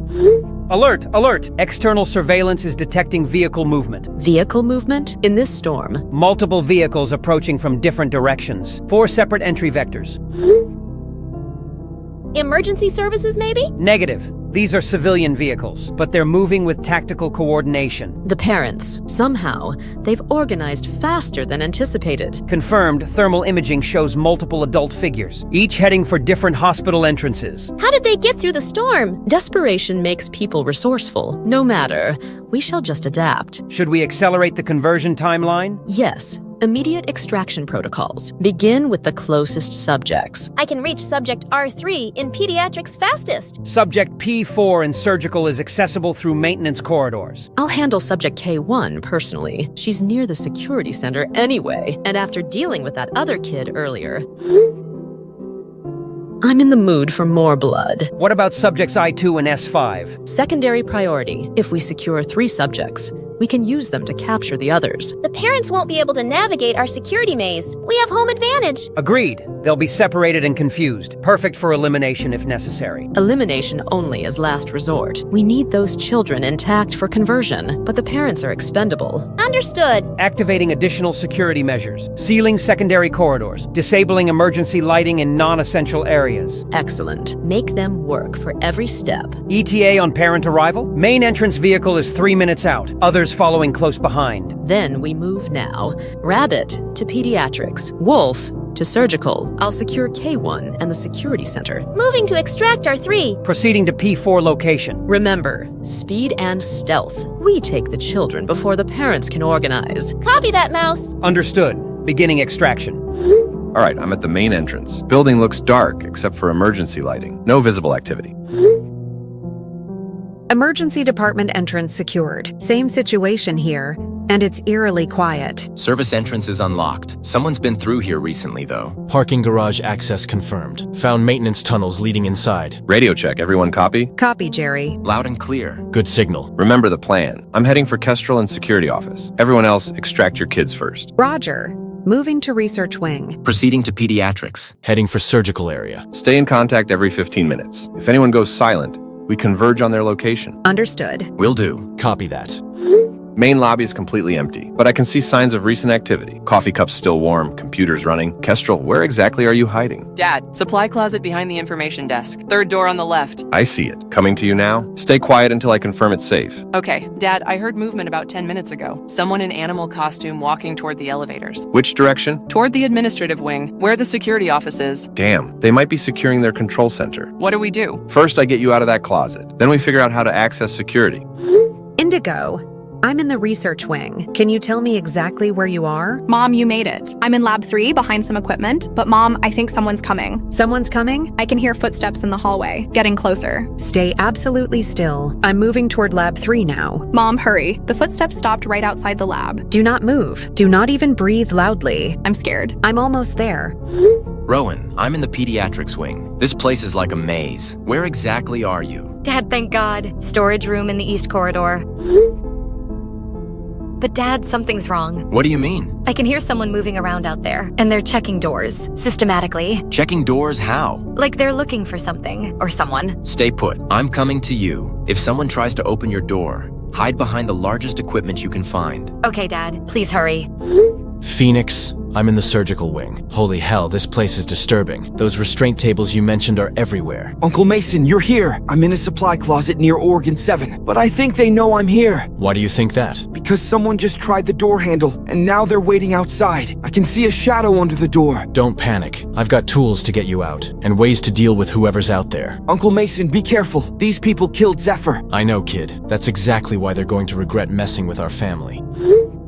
Alert! Alert! External surveillance is detecting vehicle movement. Vehicle movement? In this storm? Multiple vehicles approaching from different directions. 4 separate entry vectors. Emergency services, maybe? Negative. These are civilian vehicles, but they're moving with tactical coordination. The parents, somehow, they've organized faster than anticipated. Confirmed, thermal imaging shows multiple adult figures, each heading for different hospital entrances. How did they get through the storm? Desperation makes people resourceful. No matter. We shall just adapt. Should we accelerate the conversion timeline? Yes. Immediate extraction protocols. Begin with the closest subjects. I can reach subject R3 in pediatrics fastest. Subject P4 in surgical is accessible through maintenance corridors. I'll handle subject K1 personally. She's near the security center anyway, and after dealing with that other kid earlier, I'm in the mood for more blood. What about subjects I2 and S5? Secondary priority. If we secure 3 subjects, we can use them to capture the others. The parents won't be able to navigate our security maze. We have home advantage. Agreed. They'll be separated and confused. Perfect for elimination if necessary. Elimination only as last resort. We need those children intact for conversion, but the parents are expendable. Understood. Activating additional security measures. Sealing secondary corridors. Disabling emergency lighting in non-essential areas. Excellent. Make them work for every step. ETA on parent arrival. Main entrance vehicle is 3 minutes out. Others following close behind. Then we move now. Rabbit to pediatrics. Wolf to surgical. I'll secure K1 and the security center. Moving to extract R3. Proceeding to P4 location. Remember, speed and stealth. We take the children before the parents can organize. Copy that, Mouse. Understood. Beginning extraction. All right, I'm at the main entrance. Building looks dark except for emergency lighting. No visible activity. Emergency department entrance secured. Same situation here, and it's eerily quiet. Service entrance is unlocked. Someone's been through here recently, though. Parking garage access confirmed. Found maintenance tunnels leading inside. Radio check, everyone copy? Copy, Jerry. Loud and clear. Good signal. Remember the plan. I'm heading for Kestrel and security office. Everyone else, extract your kids first. Roger. Moving to research wing. Proceeding to pediatrics. Heading for surgical area. Stay in contact every 15 minutes. If anyone goes silent, we converge on their location. Understood. Will do. Copy that. Main lobby is completely empty, but I can see signs of recent activity. Coffee cups still warm, computers running. Kestrel, where exactly are you hiding? Dad, supply closet behind the information desk. 3rd door on the left. I see it. Coming to you now. Stay quiet until I confirm it's safe. Okay, Dad, I heard movement about 10 minutes ago. Someone in animal costume walking toward the elevators. Which direction? Toward the administrative wing, where the security office is. Damn, they might be securing their control center. What do we do? First, I get you out of that closet. Then we figure out how to access security. Indigo. I'm in the research wing. Can you tell me exactly where you are? Mom, you made it. I'm in Lab 3 behind some equipment, but Mom, I think someone's coming. Someone's coming? I can hear footsteps in the hallway, getting closer. Stay absolutely still. I'm moving toward Lab 3 now. Mom, hurry. The footsteps stopped right outside the lab. Do not move. Do not even breathe loudly. I'm scared. I'm almost there. Rowan, I'm in the pediatrics wing. This place is like a maze. Where exactly are you? Dad, thank God. Storage room in the east corridor. But Dad, something's wrong. What do you mean? I can hear someone moving around out there, and they're checking doors, systematically. Checking doors how? Like they're looking for something, or someone. Stay put. I'm coming to you. If someone tries to open your door, hide behind the largest equipment you can find. Okay, Dad, please hurry. Phoenix, I'm in the surgical wing. Holy hell, this place is disturbing. Those restraint tables you mentioned are everywhere. Uncle Mason, you're here. I'm in a supply closet near Organ 7, but I think they know I'm here. Why do you think that? Because someone just tried the door handle, and now they're waiting outside. I can see a shadow under the door. Don't panic. I've got tools to get you out, and ways to deal with whoever's out there. Uncle Mason, be careful. These people killed Zephyr. I know, kid. That's exactly why they're going to regret messing with our family.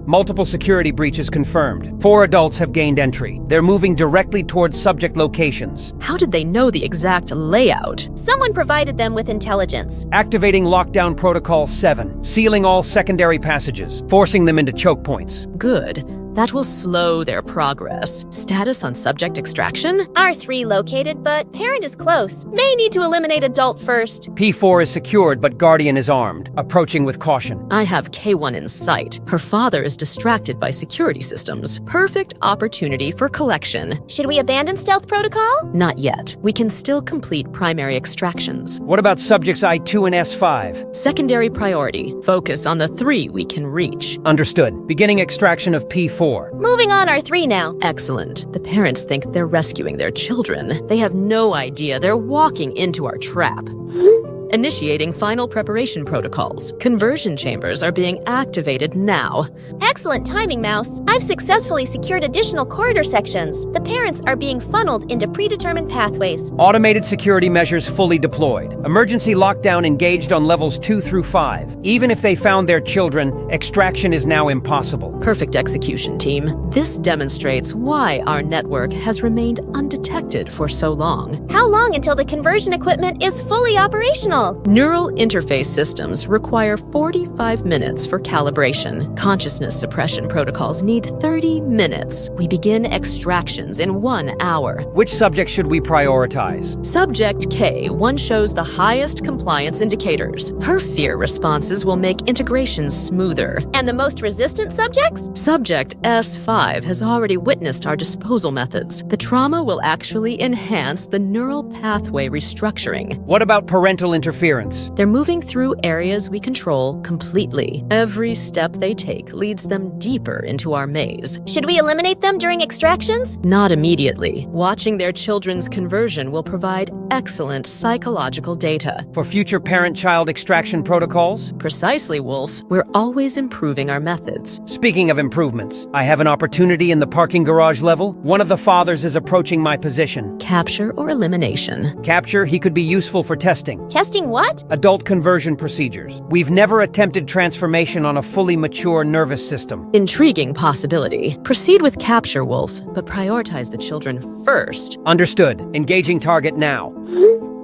Multiple security breaches confirmed. 4 adults have gained entry. They're moving directly towards subject locations. How did they know the exact layout? Someone provided them with intelligence. Activating Lockdown Protocol 7, sealing all secondary passages, forcing them into choke points. Good. That will slow their progress. Status on subject extraction? R3 located, but parent is close. May need to eliminate adult first. P4 is secured, but Guardian is armed, approaching with caution. I have K1 in sight. Her father is distracted by security systems. Perfect opportunity for collection. Should we abandon stealth protocol? Not yet. We can still complete primary extractions. What about subjects I2 and S5? Secondary priority. Focus on the 3 we can reach. Understood. Beginning extraction of P4. Moving on R3 now. Excellent. The parents think they're rescuing their children. They have no idea they're walking into our trap. Initiating final preparation protocols. Conversion chambers are being activated now. Excellent timing, Mouse. I've successfully secured additional corridor sections. The parents are being funneled into predetermined pathways. Automated security measures fully deployed. Emergency lockdown engaged on levels 2 through 5. Even if they found their children, extraction is now impossible. Perfect execution, team. This demonstrates why our network has remained undetected for so long. How long until the conversion equipment is fully operational? Neural interface systems require 45 minutes for calibration. Consciousness suppression protocols need 30 minutes. We begin extractions in 1 hour. Which subject should we prioritize? Subject K1 shows the highest compliance indicators. Her fear responses will make integration smoother. And the most resistant subjects? Subject S5 has already witnessed our disposal methods. The trauma will actually enhance the neural pathway restructuring. What about parental interference? They're moving through areas we control completely. Every step they take leads them deeper into our maze. Should we eliminate them during extractions? Not immediately. Watching their children's conversion will provide excellent psychological data. For future parent-child extraction protocols? Precisely, Wolf. We're always improving our methods. Speaking of improvements, I have an opportunity in the parking garage level. One of the fathers is approaching my position. Capture or elimination? Capture, he could be useful for testing. Testing what? Adult conversion procedures. We've never attempted transformation on a fully mature nervous system. Intriguing possibility. Proceed with capture, Wolf, but prioritize the children first. Understood. Engaging target now.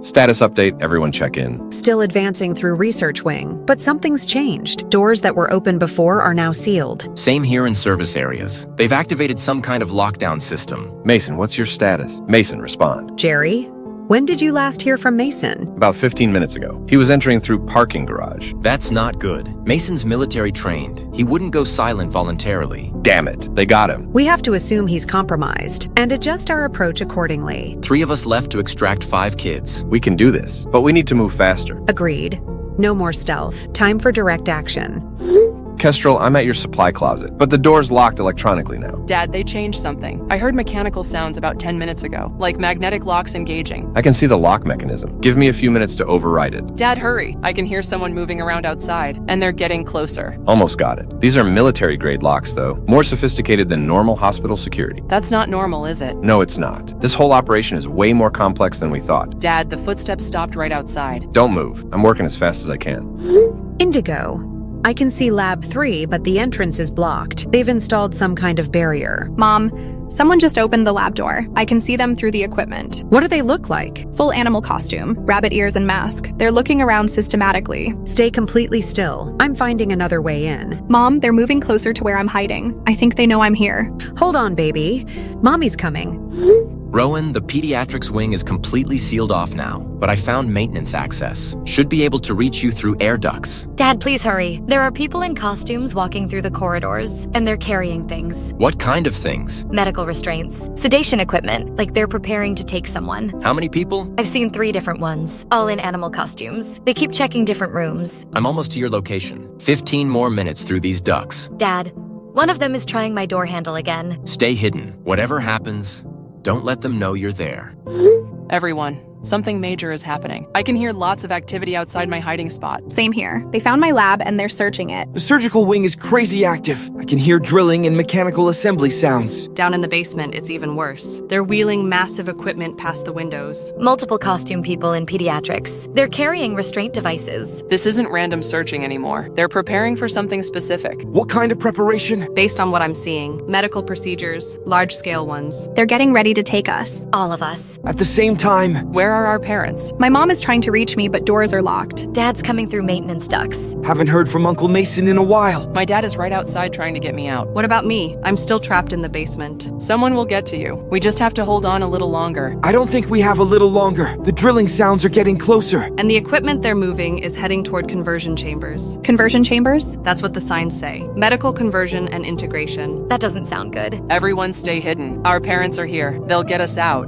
Status update, everyone check in. Still advancing through research wing, but something's changed. Doors that were open before are now sealed. Same here in service areas. They've activated some kind of lockdown system. Mason, what's your status? Mason, respond. Jerry? When did you last hear from Mason? About 15 minutes ago. He was entering through parking garage. That's not good. Mason's military trained. He wouldn't go silent voluntarily. Damn it, they got him. We have to assume he's compromised and adjust our approach accordingly. 3 of us left to extract 5 kids. We can do this, but we need to move faster. Agreed. No more stealth. Time for direct action. Kestrel, I'm at your supply closet, but the door's locked electronically now. Dad, they changed something. I heard mechanical sounds about 10 minutes ago, like magnetic locks engaging. I can see the lock mechanism. Give me a few minutes to override it. Dad, hurry. I can hear someone moving around outside, and they're getting closer. Almost got it. These are military-grade locks, though. More sophisticated than normal hospital security. That's not normal, is it? No, it's not. This whole operation is way more complex than we thought. Dad, the footsteps stopped right outside. Don't move. I'm working as fast as I can. Indigo. I can see Lab 3, but the entrance is blocked. They've installed some kind of barrier. Mom, someone just opened the lab door. I can see them through the equipment. What do they look like? Full animal costume, rabbit ears and mask. They're looking around systematically. Stay completely still. I'm finding another way in. Mom, they're moving closer to where I'm hiding. I think they know I'm here. Hold on, baby. Mommy's coming. Rowan, the pediatrics wing is completely sealed off now, but I found maintenance access. Should be able to reach you through air ducts. Dad, please hurry. There are people in costumes walking through the corridors, and they're carrying things. What kind of things? Medical restraints, sedation equipment, like they're preparing to take someone. How many people? I've seen 3 different ones, all in animal costumes. They keep checking different rooms. I'm almost to your location. 15 more minutes through these ducts. Dad, one of them is trying my door handle again. Stay hidden. Whatever happens, don't let them know you're there. Everyone, something major is happening. I can hear lots of activity outside my hiding spot. Same here. They found my lab and they're searching it. The surgical wing is crazy active. I can hear drilling and mechanical assembly sounds. Down in the basement, it's even worse. They're wheeling massive equipment past the windows. Multiple costume people in pediatrics. They're carrying restraint devices. This isn't random searching anymore. They're preparing for something specific. What kind of preparation? Based on what I'm seeing, medical procedures, large-scale ones. They're getting ready to take us. All of us. At the same time, Where are our parents? My mom is trying to reach me, but doors are locked. Dad's coming through maintenance ducts. haven't heard from Uncle Mason in a while. My dad is right outside trying to get me out. What about me? I'm still trapped in the basement. Someone will get to you. We just have to hold on a little longer. I don't think we have a little longer. The drilling sounds are getting closer. And the equipment they're moving is heading toward conversion chambers. Conversion chambers? That's what the signs say. Medical conversion and integration. That doesn't sound good. Everyone stay hidden. Our parents are here. They'll get us out.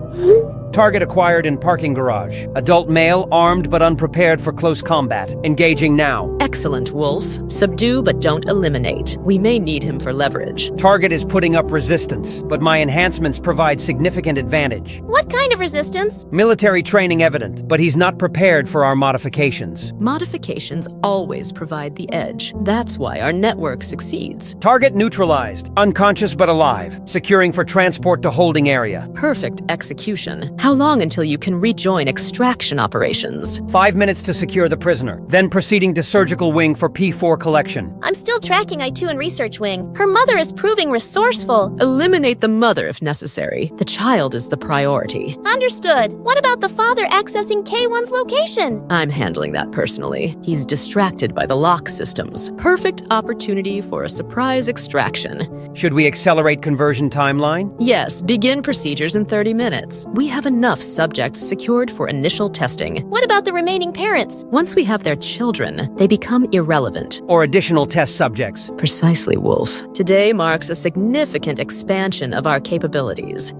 Target acquired in parking garage. Adult male, armed but unprepared for close combat. Engaging now. Excellent, Wolf. Subdue but don't eliminate. We may need him for leverage. Target is putting up resistance, but my enhancements provide significant advantage. What kind of resistance? Military training evident, but he's not prepared for our modifications. Modifications always provide the edge. That's why our network succeeds. Target neutralized. Unconscious but alive. Securing for transport to holding area. Perfect execution. How long until you can rejoin extraction operations? 5 minutes to secure the prisoner, then proceeding to surgical wing for P4 collection. I'm still tracking I2 in research wing. Her mother is proving resourceful. Eliminate the mother if necessary. The child is the priority. Understood. What about the father accessing K1's location? I'm handling that personally. He's distracted by the lock systems. Perfect opportunity for a surprise extraction. Should we accelerate conversion timeline? Yes, begin procedures in 30 minutes. We have enough subjects secured for initial testing. What about the remaining parents? Once we have their children, they become irrelevant. Or additional test subjects? Precisely, Wolf. Today marks a significant expansion of our capabilities.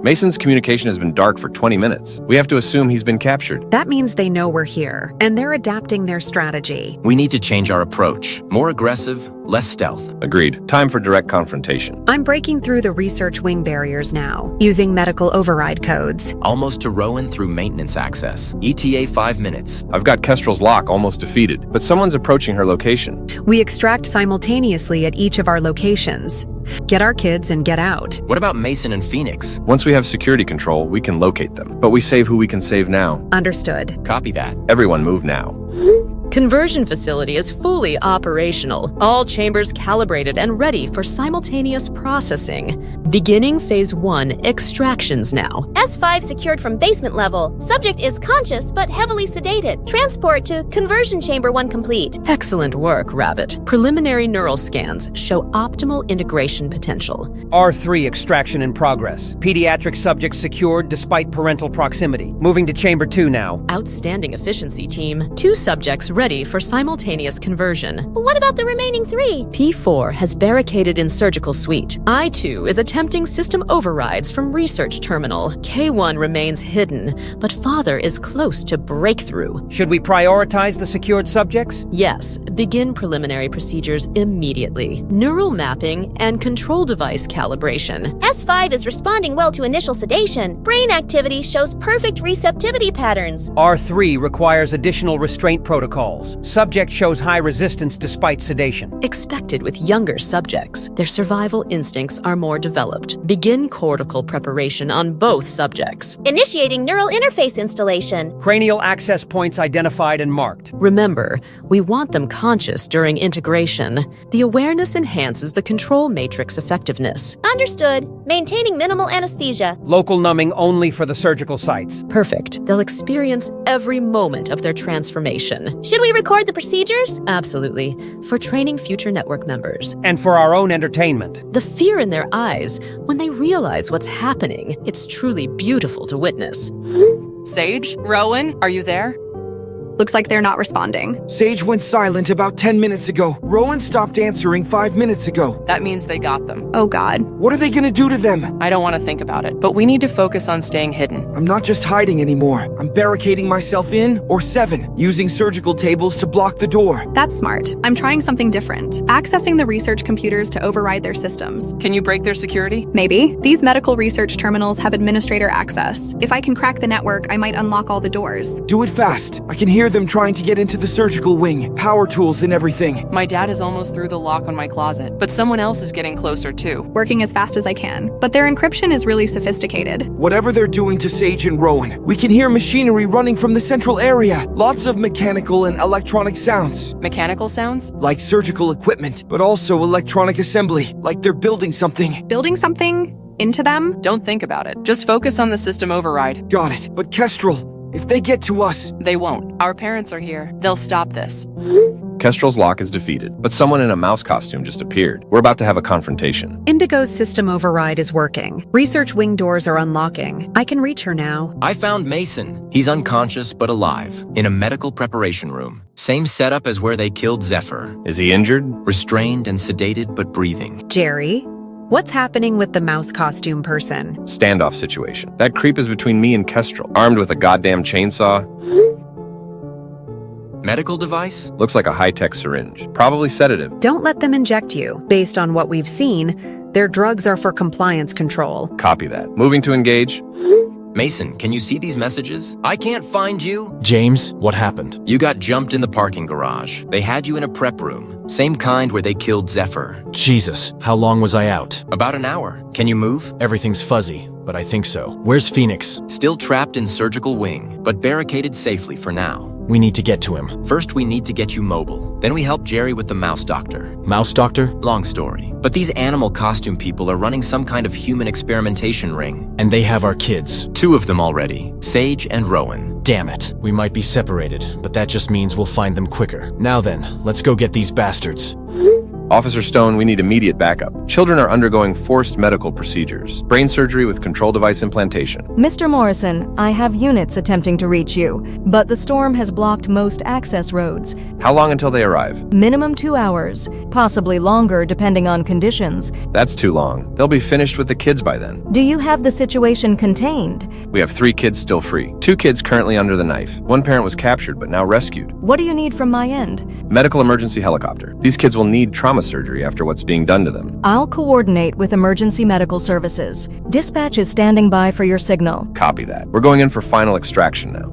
Mason's communication has been dark for 20 minutes. We have to assume he's been captured. That means they know we're here, and they're adapting their strategy. We need to change our approach. More aggressive, less stealth. Agreed. Time for direct confrontation. I'm breaking through the research wing barriers now, using medical override codes. Almost to Rowan through maintenance access. ETA 5 minutes. I've got Kestrel's lock almost defeated, but someone's approaching her location. We extract simultaneously at each of our locations. Get our kids and get out. What about Mason and Phoenix? Once we have security control, we can locate them. But we save who we can save now. Understood. Copy that. Everyone move now. Conversion facility is fully operational. All chambers calibrated and ready for simultaneous processing. Beginning phase 1, extractions now. S5 secured from basement level. Subject is conscious but heavily sedated. Transport to conversion chamber 1 complete. Excellent work, Rabbit. Preliminary neural scans show optimal integration potential. R3 extraction in progress. Pediatric subject secured despite parental proximity. Moving to chamber 2 now. Outstanding efficiency, team. 2 subjects ready for simultaneous conversion. What about the remaining 3? P4 has barricaded in surgical suite. I2 is attempting system overrides from research terminal. K1 remains hidden, but father is close to breakthrough. Should we prioritize the secured subjects? Yes, begin preliminary procedures immediately. Neural mapping and control device calibration. S5 is responding well to initial sedation. Brain activity shows perfect receptivity patterns. R3 requires additional restraint protocols. protocols. Subject shows high resistance despite sedation. Expected with younger subjects. Their survival instincts are more developed. Begin cortical preparation on both subjects. Initiating neural interface installation. Cranial access points identified and marked. Remember, we want them conscious during integration. The awareness enhances the control matrix effectiveness. Understood. Maintaining minimal anesthesia. Local numbing only for the surgical sites. Perfect. They'll experience every moment of their transformation. Should we record the procedures? Absolutely. For training future network members. And for our own entertainment. The fear in their eyes when they realize what's happening, it's truly beautiful to witness. Sage? Rowan? Are you there? Looks like they're not responding. Sage went silent about 10 minutes ago. Rowan stopped answering 5 minutes ago. That means they got them. Oh god. What are they gonna do to them? I don't want to think about it, but we need to focus on staying hidden. I'm not just hiding anymore. I'm barricading myself in, or 7, using surgical tables to block the door. That's smart. I'm trying something different. Accessing the research computers to override their systems. Can you break their security? Maybe. These medical research terminals have administrator access. If I can crack the network, I might unlock all the doors. Do it fast. I can hear them trying to get into the surgical wing. Power tools and everything. My dad is almost through the lock on my closet, but someone else is getting closer too. Working as fast as I can. But their encryption is really sophisticated. Whatever they're doing to Sage and Rowan, we can hear machinery running from the central area. Lots of mechanical and electronic sounds. Mechanical sounds? Like surgical equipment, but also electronic assembly. Like they're building something. Building something? Into them? Don't think about it. Just focus on the system override. Got it. But Kestrel, if they get to us... They won't. Our parents are here. They'll stop this. Kestrel's lock is defeated, but someone in a mouse costume just appeared. We're about to have a confrontation. Indigo's system override is working. Research wing doors are unlocking. I can reach her now. I found Mason. He's unconscious but alive, in a medical preparation room. Same setup as where they killed Zephyr. Is he injured? Restrained and sedated but breathing. Jerry, what's happening with the mouse costume person? Standoff situation. That creep is between me and Kestrel, armed with a goddamn chainsaw. Medical device? Looks like a high-tech syringe. Probably sedative. Don't let them inject you. Based on what we've seen, their drugs are for compliance control. Copy that. Moving to engage. Mason, can you see these messages? I can't find you. James, what happened? You got jumped in the parking garage. They had you in a prep room. Same kind where they killed Zephyr. Jesus, how long was I out? About an hour. Can you move? Everything's fuzzy, but I think so. Where's Phoenix? Still trapped in surgical wing, but barricaded safely for now. We need to get to him. First, we need to get you mobile. Then we help Jerry with the mouse doctor. Mouse doctor? Long story. But these animal costume people are running some kind of human experimentation ring. And they have our kids. 2 of them already. Sage and Rowan. Damn it. We might be separated, but that just means we'll find them quicker. Now then, let's go get these bastards. Officer Stone, we need immediate backup. Children are undergoing forced medical procedures. Brain surgery with control device implantation. Mr. Morrison, I have units attempting to reach you, but the storm has blocked most access roads. How long until they arrive? Minimum 2 hours, possibly longer depending on conditions. That's too long. They'll be finished with the kids by then. Do you have the situation contained? We have 3 kids still free. 2 kids currently under the knife. 1 parent was captured but now rescued. What do you need from my end? Medical emergency helicopter. These kids will need trauma surgery after what's being done to them. I'll coordinate with emergency medical services. Dispatch is standing by for your signal. Copy that. We're going in for final extraction now.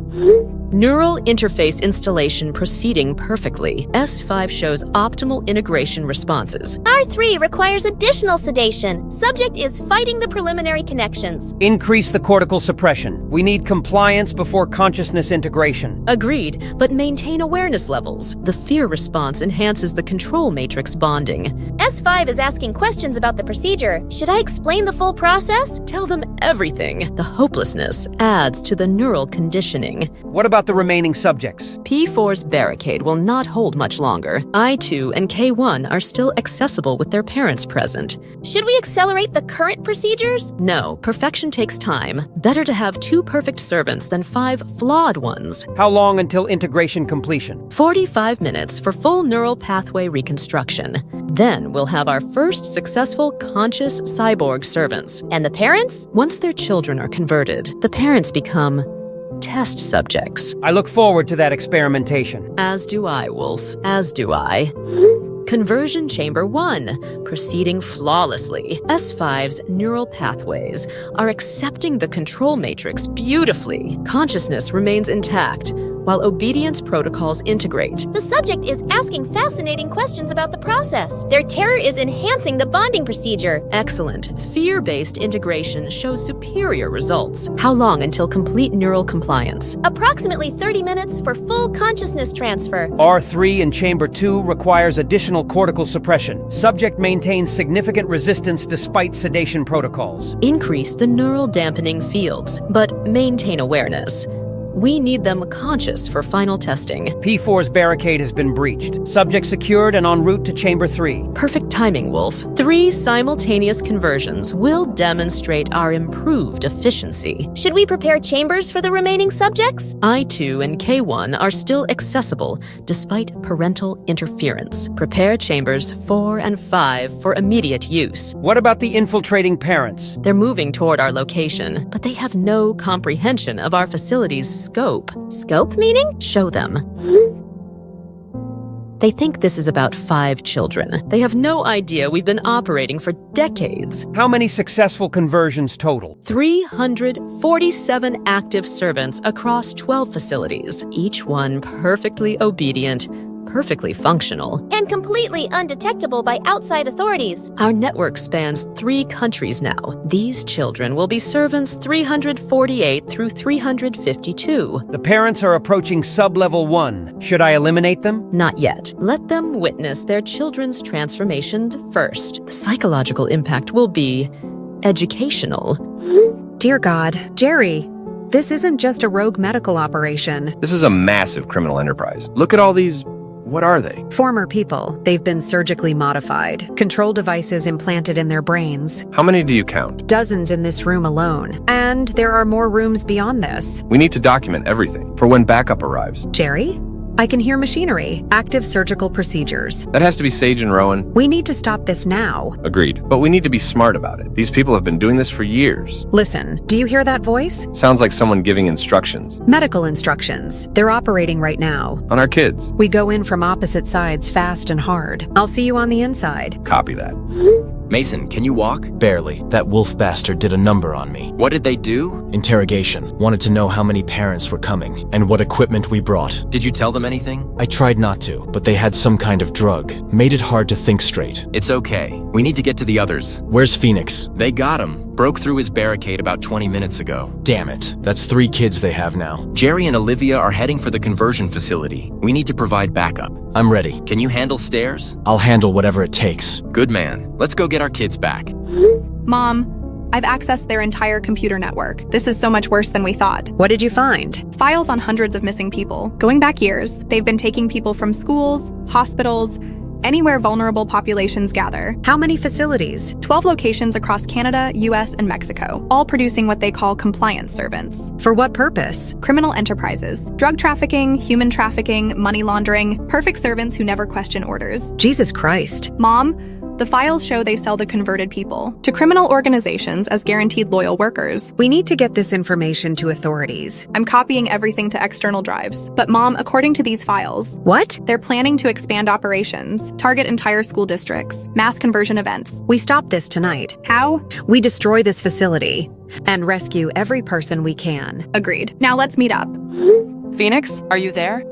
Neural interface installation proceeding perfectly. S5 shows optimal integration responses. R3 requires additional sedation. Subject is fighting the preliminary connections. Increase the cortical suppression. We need compliance before consciousness integration. Agreed, but maintain awareness levels. The fear response enhances the control matrix bonding. S5 is asking questions about the procedure. Should I explain the full process? Tell them everything. The hopelessness adds to the neural conditioning. What about the remaining subjects? P4's barricade will not hold much longer. I2 and K1 are still accessible with their parents present. Should we accelerate the current procedures? No, perfection takes time. Better to have 2 perfect servants than 5 flawed ones. How long until integration completion? 45 minutes for full neural pathway reconstruction. Then we'll have our first successful conscious cyborg servants. And the parents? Once their children are converted, the parents become test subjects. I look forward to that experimentation. As do I, Wolf. As do I. Conversion Chamber 1, proceeding flawlessly. S5's neural pathways are accepting the control matrix beautifully. Consciousness remains intact. while obedience protocols integrate. The subject is asking fascinating questions about the process. Their terror is enhancing the bonding procedure. Excellent. Fear-based integration shows superior results. How long until complete neural compliance? Approximately 30 minutes for full consciousness transfer. R3 in Chamber 2 requires additional cortical suppression. Subject maintains significant resistance despite sedation protocols. Increase the neural dampening fields, but maintain awareness. We need them conscious for final testing. P4's barricade has been breached. Subject secured and en route to Chamber 3. Perfect timing, Wolf. 3 simultaneous conversions will demonstrate our improved efficiency. Should we prepare chambers for the remaining subjects? I2 and K1 are still accessible despite parental interference. Prepare chambers 4 and 5 for immediate use. What about the infiltrating parents? They're moving toward our location, but they have no comprehension of our facility's scope. Scope meaning? Show them. They think this is about 5 children. They have no idea we've been operating for decades. How many successful conversions total? 347 active servants across 12 facilities, each one perfectly obedient, perfectly functional, and completely undetectable by outside authorities. Our network spans 3 countries now. These children will be servants 348 through 352. The parents are approaching sub-level 1. Should I eliminate them? Not yet. Let them witness their children's transformation first. The psychological impact will be educational. Dear God, Jerry, this isn't just a rogue medical operation. This is a massive criminal enterprise. Look at all these. What are they? Former people. They've been surgically modified. Control devices implanted in their brains. How many do you count? Dozens in this room alone. And there are more rooms beyond this. We need to document everything for when backup arrives. Jerry? I can hear machinery. Active surgical procedures. That has to be Sage and Rowan. We need to stop this now. Agreed. But we need to be smart about it. These people have been doing this for years. Listen, do you hear that voice? Sounds like someone giving instructions. Medical instructions. They're operating right now. On our kids. We go in from opposite sides fast and hard. I'll see you on the inside. Copy that. Mason, can you walk? Barely. That wolf bastard did a number on me. What did they do? Interrogation. Wanted to know how many parents were coming and what equipment we brought. Did you tell them anything? I tried not to, but they had some kind of drug. Made it hard to think straight. It's okay. We need to get to the others. Where's Phoenix? They got him. Broke through his barricade about 20 minutes ago. Damn it. That's 3 kids they have now. Jerry and Olivia are heading for the conversion facility. We need to provide backup. I'm ready. Can you handle stairs? I'll handle whatever it takes. Good man. Let's go get our kids back. Mom, I've accessed their entire computer network. This is so much worse than we thought. What did you find? Files on hundreds of missing people. Going back years, they've been taking people from schools, hospitals, anywhere vulnerable populations gather. How many facilities? 12 locations across Canada, US, and Mexico, all producing what they call compliance servants. For what purpose? Criminal enterprises. Drug trafficking, human trafficking, money laundering. Perfect servants who never question orders. Jesus Christ. Mom, the files show they sell the converted people to criminal organizations as guaranteed loyal workers. We need to get this information to authorities. I'm copying everything to external drives. But Mom, according to these files, what? They're planning to expand operations, target entire school districts, mass conversion events. We stop this tonight. How? We destroy this facility and rescue every person we can. Agreed. Now let's meet up. Phoenix, are you there?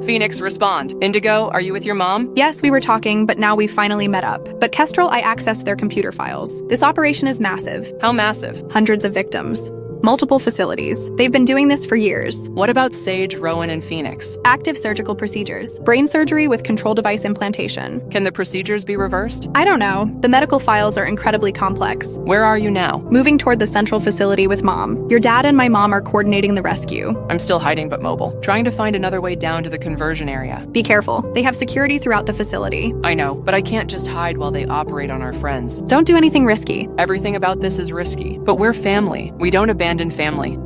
Phoenix, respond. Indigo, are you with your mom? Yes, we were talking, but now we've finally met up. But Kestrel, I accessed their computer files. This operation is massive. How massive? Hundreds of victims. Multiple facilities. They've been doing this for years. What about Sage, Rowan, and Phoenix? Active surgical procedures. Brain surgery with control device implantation. Can the procedures be reversed? I don't know. The medical files are incredibly complex. Where are you now? Moving toward the central facility with Mom. Your dad and my mom are coordinating the rescue. I'm still hiding but mobile. Trying to find another way down to the conversion area. Be careful. They have security throughout the facility. I know, but I can't just hide while they operate on our friends. Don't do anything risky. Everything about this is risky, but we're family. We don't abandon family.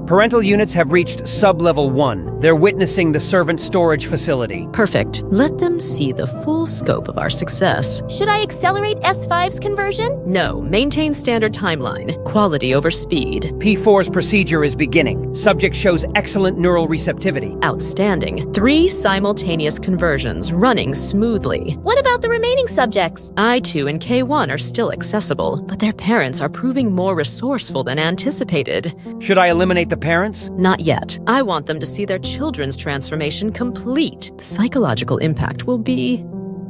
Parental units have reached sub-level 1. They're witnessing the servant storage facility. Perfect. Let them see the full scope of our success. Should I accelerate S5's conversion? No, maintain standard timeline. Quality over speed. P4's procedure is beginning. Subject shows excellent neural receptivity. Outstanding. 3 simultaneous conversions running smoothly. What about the remaining subjects? I2 and K1 are still accessible, but their parents are proving more resourceful than anticipated. Should I eliminate the parents? Not yet. I want them to see their children's transformation complete. The psychological impact will be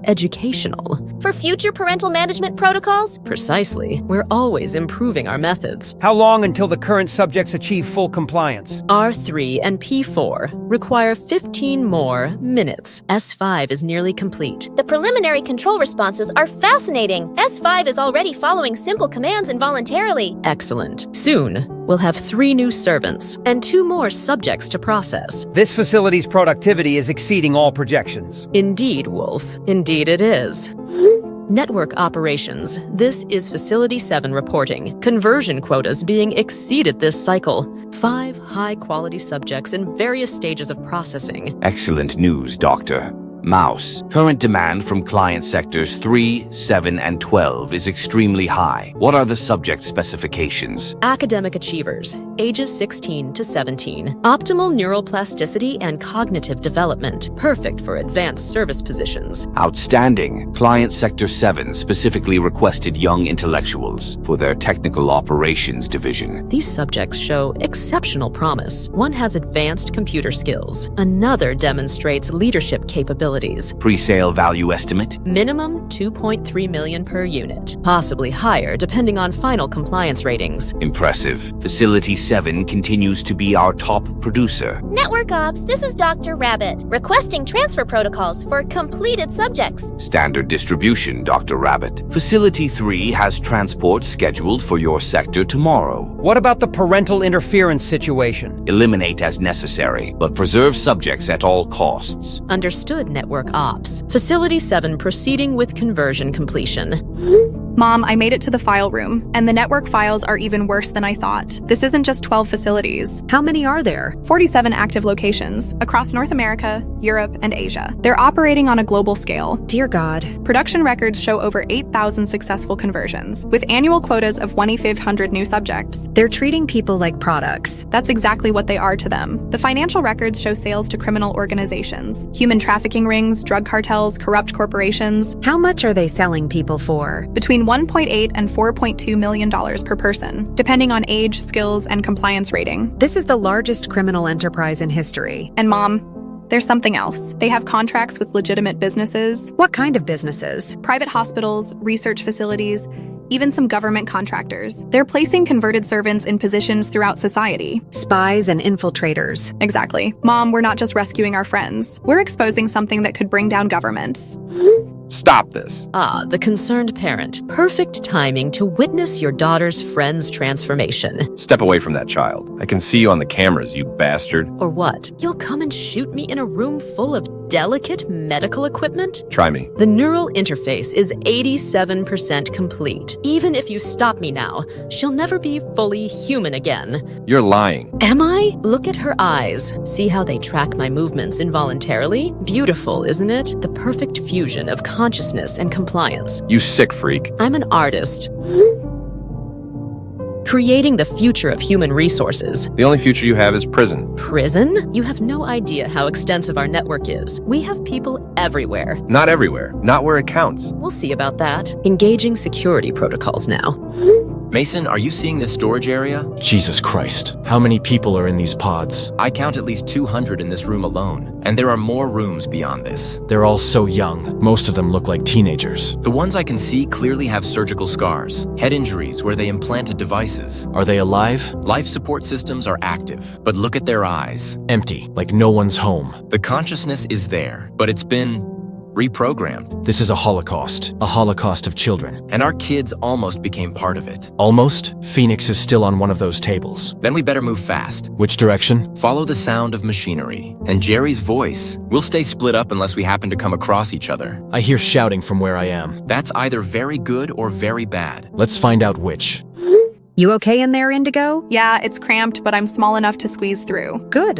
educational. For future parental management protocols? Precisely. We're always improving our methods. How long until the current subjects achieve full compliance? R3 and P4 require 15 more minutes. S5 is nearly complete. The preliminary control responses are fascinating. S5 is already following simple commands involuntarily. Excellent. Soon, we'll have 3 new servants and 2 more subjects to process. This facility's productivity is exceeding all projections. Indeed, Wolf. Indeed it is. Network operations. This is Facility 7 reporting. Conversion quotas being exceeded this cycle. 5 high-quality subjects in various stages of processing. Excellent news, Doctor. Mouse, current demand from client sectors 3, 7, and 12 is extremely high. What are the subject specifications? Academic achievers, ages 16 to 17. Optimal neural plasticity and cognitive development. Perfect for advanced service positions. Outstanding. Client sector 7 specifically requested young intellectuals for their technical operations division. These subjects show exceptional promise. One has advanced computer skills. Another demonstrates leadership capabilities. Pre-sale value estimate? Minimum 2.3 million per unit. Possibly higher depending on final compliance ratings. Impressive. Facility 7 continues to be our top producer. Network Ops, this is Dr. Rabbit, requesting transfer protocols for completed subjects. Standard distribution, Dr. Rabbit. Facility 3 has transport scheduled for your sector tomorrow. What about the parental interference situation? Eliminate as necessary, but preserve subjects at all costs. Understood, Network Ops. Facility 7 proceeding with conversion completion. Mom, I made it to the file room, and the network files are even worse than I thought. This isn't just 12 facilities. How many are there? 47 active locations across North America, Europe, and Asia. They're operating on a global scale. Dear God. Production records show over 8,000 successful conversions, with annual quotas of 2,500 new subjects. They're treating people like products. That's exactly what they are to them. The financial records show sales to criminal organizations, human trafficking rings, drug cartels, corrupt corporations. How much are they selling people for? Between $1.8 and $4.2 million per person, depending on age, skills, and compliance rating. This is the largest criminal enterprise in history. And Mom, there's something else. They have contracts with legitimate businesses. What kind of businesses? Private hospitals, research facilities, even some government contractors. They're placing converted servants in positions throughout society. Spies and infiltrators. Exactly. Mom, we're not just rescuing our friends. We're exposing something that could bring down governments. Stop this. Ah, the concerned parent. Perfect timing to witness your daughter's friend's transformation. Step away from that child. I can see you on the cameras, you bastard. Or what? You'll come and shoot me in a room full of delicate medical equipment? Try me. The neural interface is 87% complete. Even if you stop me now, she'll never be fully human again. You're lying. Am I? Look at her eyes. See how they track my movements involuntarily? Beautiful, isn't it? The perfect fusion of consciousness and compliance. You sick freak. I'm an artist. Creating the future of human resources. The only future you have is prison. Prison? You have no idea how extensive our network is. We have people everywhere. Not everywhere. Not where it counts. We'll see about that. Engaging security protocols now. Mason, are you seeing this storage area? Jesus Christ. How many people are in these pods? I count at least 200 in this room alone, and there are more rooms beyond this. They're all so young. Most of them look like teenagers. The ones I can see clearly have surgical scars, head injuries where they implanted devices. Are they alive? Life support systems are active, but look at their eyes. Empty, like no one's home. The consciousness is there, but it's been reprogrammed. This is a holocaust of children. And our kids almost became part of it. Almost? Phoenix is still on one of those tables. Then we better move fast. Which direction? Follow the sound of machinery and Jerry's voice. We'll stay split up unless we happen to come across each other. I hear shouting from where I am. That's either very good or very bad. Let's find out which. You okay in there, Indigo? Yeah, it's cramped, but I'm small enough to squeeze through. Good.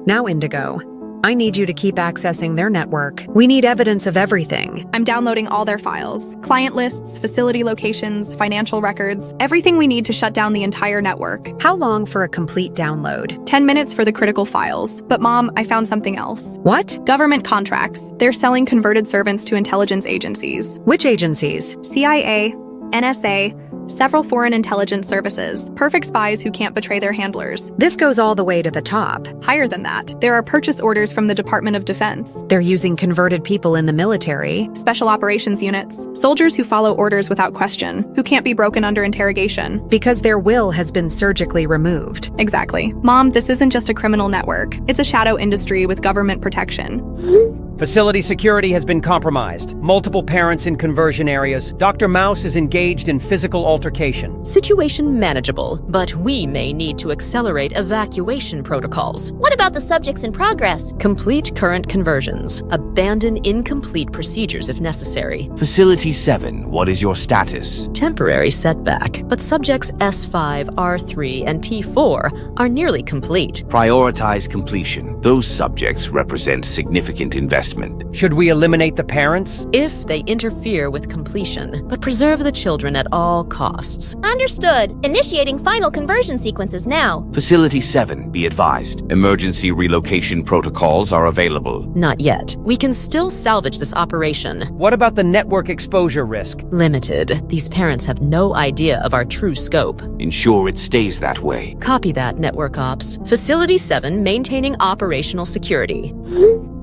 Now, Indigo, I need you to keep accessing their network. We need evidence of everything. I'm downloading all their files. Client lists, facility locations, financial records, everything we need to shut down the entire network. How long for a complete download? 10 minutes for the critical files. But Mom, I found something else. What? Government contracts. They're selling converted servants to intelligence agencies. Which agencies? CIA, NSA, several foreign intelligence services, perfect spies who can't betray their handlers. This goes all the way to the top. Higher than that, there are purchase orders from the Department of Defense. They're using converted people in the military. Special operations units, soldiers who follow orders without question, who can't be broken under interrogation. Because their will has been surgically removed. Exactly. Mom, this isn't just a criminal network. It's a shadow industry with government protection. Facility security has been compromised. Multiple parents in conversion areas. Dr. Mouse is engaged in physical altercation. Situation manageable, but we may need to accelerate evacuation protocols. What about the subjects in progress? Complete current conversions. Abandon incomplete procedures if necessary. Facility 7, what is your status? Temporary setback, but subjects S5, R3, and P4 are nearly complete. Prioritize completion. Those subjects represent significant investment. Should we eliminate the parents? If they interfere with completion, but preserve the children at all costs. Understood. Initiating final conversion sequences now. Facility 7, be advised. Emergency relocation protocols are available. Not yet. We can still salvage this operation. What about the network exposure risk? Limited. These parents have no idea of our true scope. Ensure it stays that way. Copy that, Network Ops. Facility 7, maintaining operational security.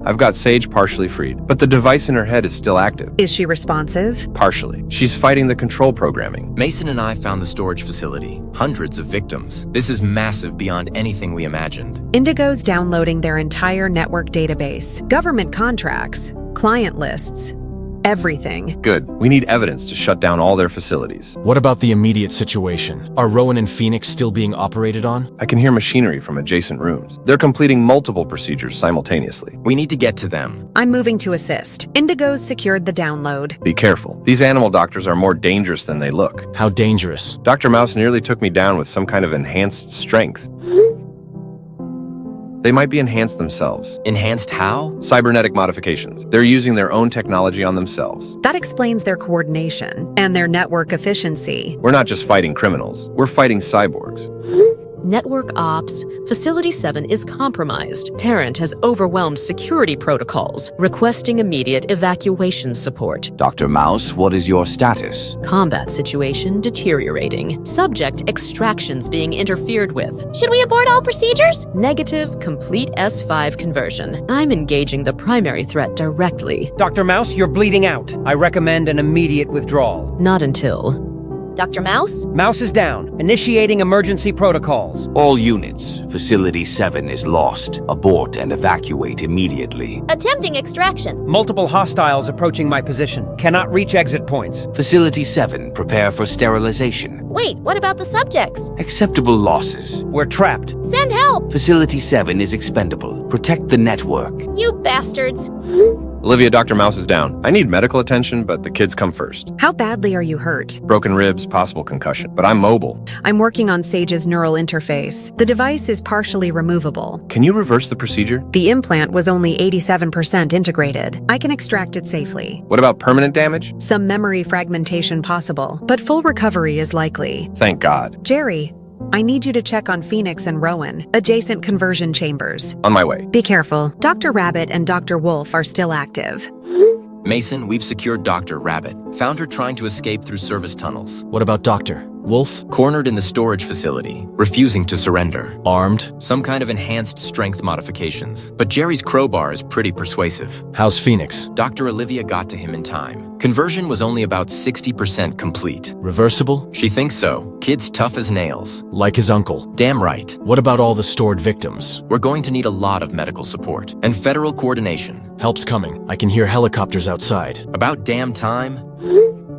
I've got Sage partially freed, but the device in her head is still active. Is she responsive? Partially. She's fighting the control programming. Mason and I found the storage facility. Hundreds of victims. This is massive beyond anything we imagined. Indigo's downloading their entire network database, government contracts, client lists, everything. Good. We need evidence to shut down all their facilities. What about the immediate situation? Are Rowan and Phoenix still being operated on? I can hear machinery from adjacent rooms. They're completing multiple procedures simultaneously. We need to get to them. I'm moving to assist. Indigo's secured the download. Be careful. These animal doctors are more dangerous than they look. How dangerous? Dr. Mouse nearly took me down with some kind of enhanced strength. They might be enhanced themselves. Enhanced how? Cybernetic modifications. They're using their own technology on themselves. That explains their coordination and their network efficiency. We're not just fighting criminals. We're fighting cyborgs. Network Ops, Facility 7 is compromised. Parent has overwhelmed security protocols, requesting immediate evacuation support. Dr. Mouse, what is your status? Combat situation deteriorating. Subject extractions being interfered with. Should we abort all procedures? Negative complete S5 conversion. I'm engaging the primary threat directly. Dr. Mouse, you're bleeding out. I recommend an immediate withdrawal. Not until... Dr. Mouse? Mouse is down. Initiating emergency protocols. All units, Facility 7 is lost. Abort and evacuate immediately. Attempting extraction. Multiple hostiles approaching my position. Cannot reach exit points. Facility 7, prepare for sterilization. Wait, what about the subjects? Acceptable losses. We're trapped. Send help! Facility 7 is expendable. Protect the network. You bastards. Olivia, Dr. Mouse is down. I need medical attention, but the kids come first. How badly are you hurt? Broken ribs, possible concussion, but I'm mobile. I'm working on Sage's neural interface. The device is partially removable. Can you reverse the procedure? The implant was only 87% integrated. I can extract it safely. What about permanent damage? Some memory fragmentation possible, but full recovery is likely. Thank God. Jerry, I need you to check on Phoenix and Rowan, adjacent conversion chambers. On my way. Be careful. Dr. Rabbit and Dr. Wolf are still active. Mason, we've secured Dr. Rabbit. Found her trying to escape through service tunnels. What about Dr. Wolf? Cornered in the storage facility, refusing to surrender. Armed? Some kind of enhanced strength modifications. But Jerry's crowbar is pretty persuasive. How's Phoenix? Dr. Olivia got to him in time. Conversion was only about 60% complete. Reversible? She thinks so. Kid's tough as nails. Like his uncle. Damn right. What about all the stored victims? We're going to need a lot of medical support and federal coordination. Help's coming. I can hear helicopters outside. About damn time.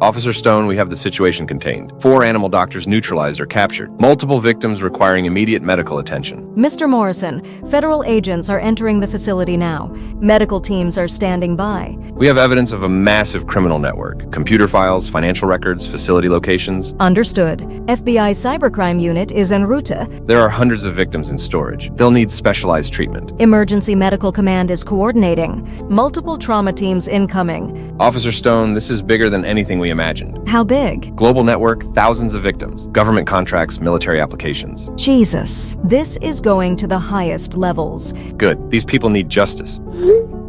Officer Stone, we have the situation contained. 4 animal doctors neutralized or captured. Multiple victims requiring immediate medical attention. Mr. Morrison, federal agents are entering the facility now. Medical teams are standing by. We have evidence of a massive criminal network. Computer files, financial records, facility locations. Understood. FBI cybercrime unit is en route. There are hundreds of victims in storage. They'll need specialized treatment. Emergency Medical Command is coordinating. Multiple trauma teams incoming. Officer Stone, this is bigger than anything we imagined. How big? Global network, thousands of victims. Government contracts, military applications. Jesus. This is going to the highest levels. Good. These people need justice.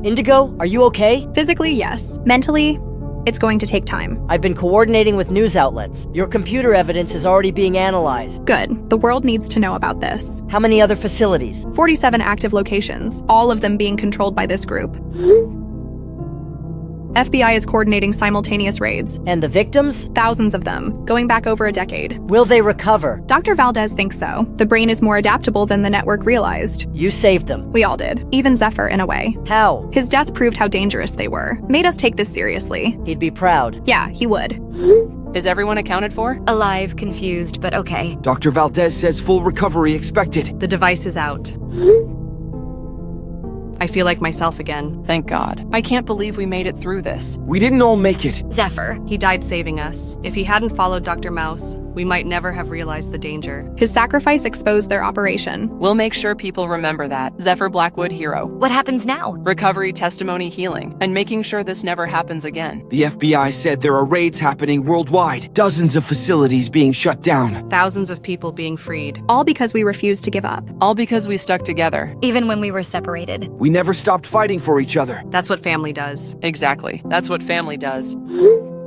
Indigo, are you okay? Physically, yes. Mentally, It's going to take time. I've been coordinating with news outlets. Your computer evidence is already being analyzed. Good. The world needs to know about this. How many other facilities? 47 active locations, all of them being controlled by this group. FBI is coordinating simultaneous raids. And the victims? Thousands of them, going back over a decade. Will they recover? Dr. Valdez thinks so. The brain is more adaptable than the network realized. You saved them. We all did. Even Zephyr, in a way. How? His death proved how dangerous they were. Made us take this seriously. He'd be proud. Yeah, he would. Is everyone accounted for? Alive, confused, but okay. Dr. Valdez says full recovery expected. The device is out. I feel like myself again. Thank God. I can't believe we made it through this. We didn't all make it. Zephyr. He died saving us. If he hadn't followed Dr. Mouse, we might never have realized the danger. His sacrifice exposed their operation. We'll make sure people remember that. Zephyr Blackwood hero. What happens now? Recovery, testimony, healing, and making sure this never happens again. The FBI said there are raids happening worldwide. Dozens of facilities being shut down. Thousands of people being freed. All because we refused to give up. All because we stuck together. Even when we were separated. We never stopped fighting for each other. That's what family does. Exactly. That's what family does.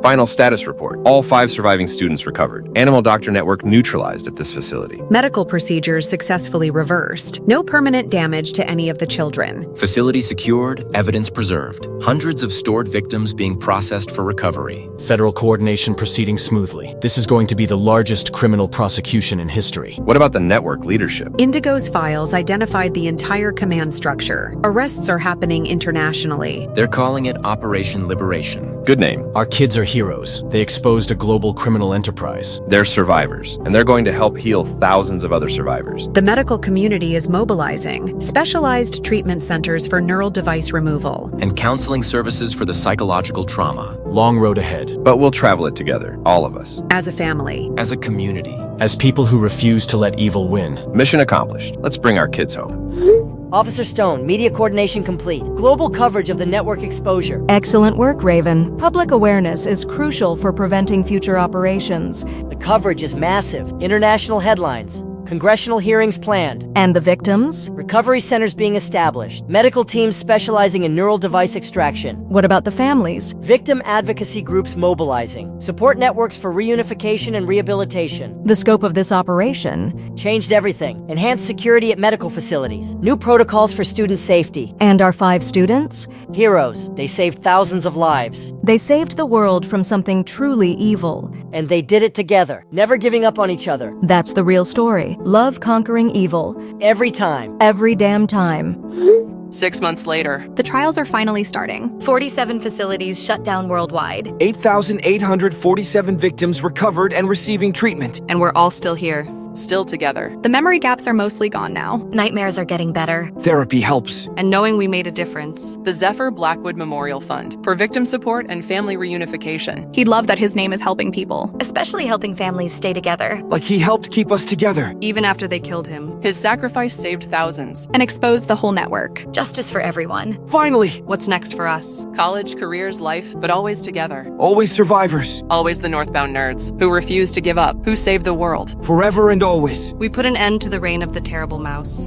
Final status report. All 5 surviving students recovered. Animal doctor network neutralized at this facility. Medical procedures successfully reversed. No permanent damage to any of the children. Facility secured, evidence preserved. Hundreds of stored victims being processed for recovery. Federal coordination proceeding smoothly. This is going to be the largest criminal prosecution in history. What about the network leadership? Indigo's files identified the entire command structure. Arrests are happening internationally. They're calling it Operation Liberation. Good name. Our kids are heroes. They exposed a global criminal enterprise. They're survivors, and they're going to help heal thousands of other survivors. The medical community is mobilizing. Specialized treatment centers for neural device removal. And counseling services for the psychological trauma. Long road ahead. But we'll travel it together, all of us. As a family. As a community. As people who refuse to let evil win. Mission accomplished. Let's bring our kids home. Officer Stone, media coordination complete. Global coverage of the network exposure. Excellent work, Raven. Public awareness is crucial for preventing future operations. The coverage is massive. International headlines. Congressional hearings planned. And the victims? Recovery centers being established. Medical teams specializing in neural device extraction. What about the families? Victim advocacy groups mobilizing. Support networks for reunification and rehabilitation. The scope of this operation changed everything. Enhanced security at medical facilities. New protocols for student safety. And our 5 students? Heroes. They saved thousands of lives. They saved the world from something truly evil. And they did it together, never giving up on each other. That's the real story. Love conquering evil. Every time. Every damn time. 6 months later. The trials are finally starting. 47 facilities shut down worldwide. 8,847 victims recovered and receiving treatment. And we're all still here. Still together. The memory gaps are mostly gone now. Nightmares are getting better. Therapy helps. And knowing we made a difference. The Zephyr Blackwood Memorial Fund for victim support and family reunification. He'd love that his name is helping people. Especially helping families stay together. Like he helped keep us together. Even after they killed him. His sacrifice saved thousands. And exposed the whole network. Justice for everyone. Finally! What's next for us? College, careers, life, but always together. Always survivors. Always the northbound nerds who refuse to give up, who save the world. Forever and always. We put an end to the reign of the terrible mouse.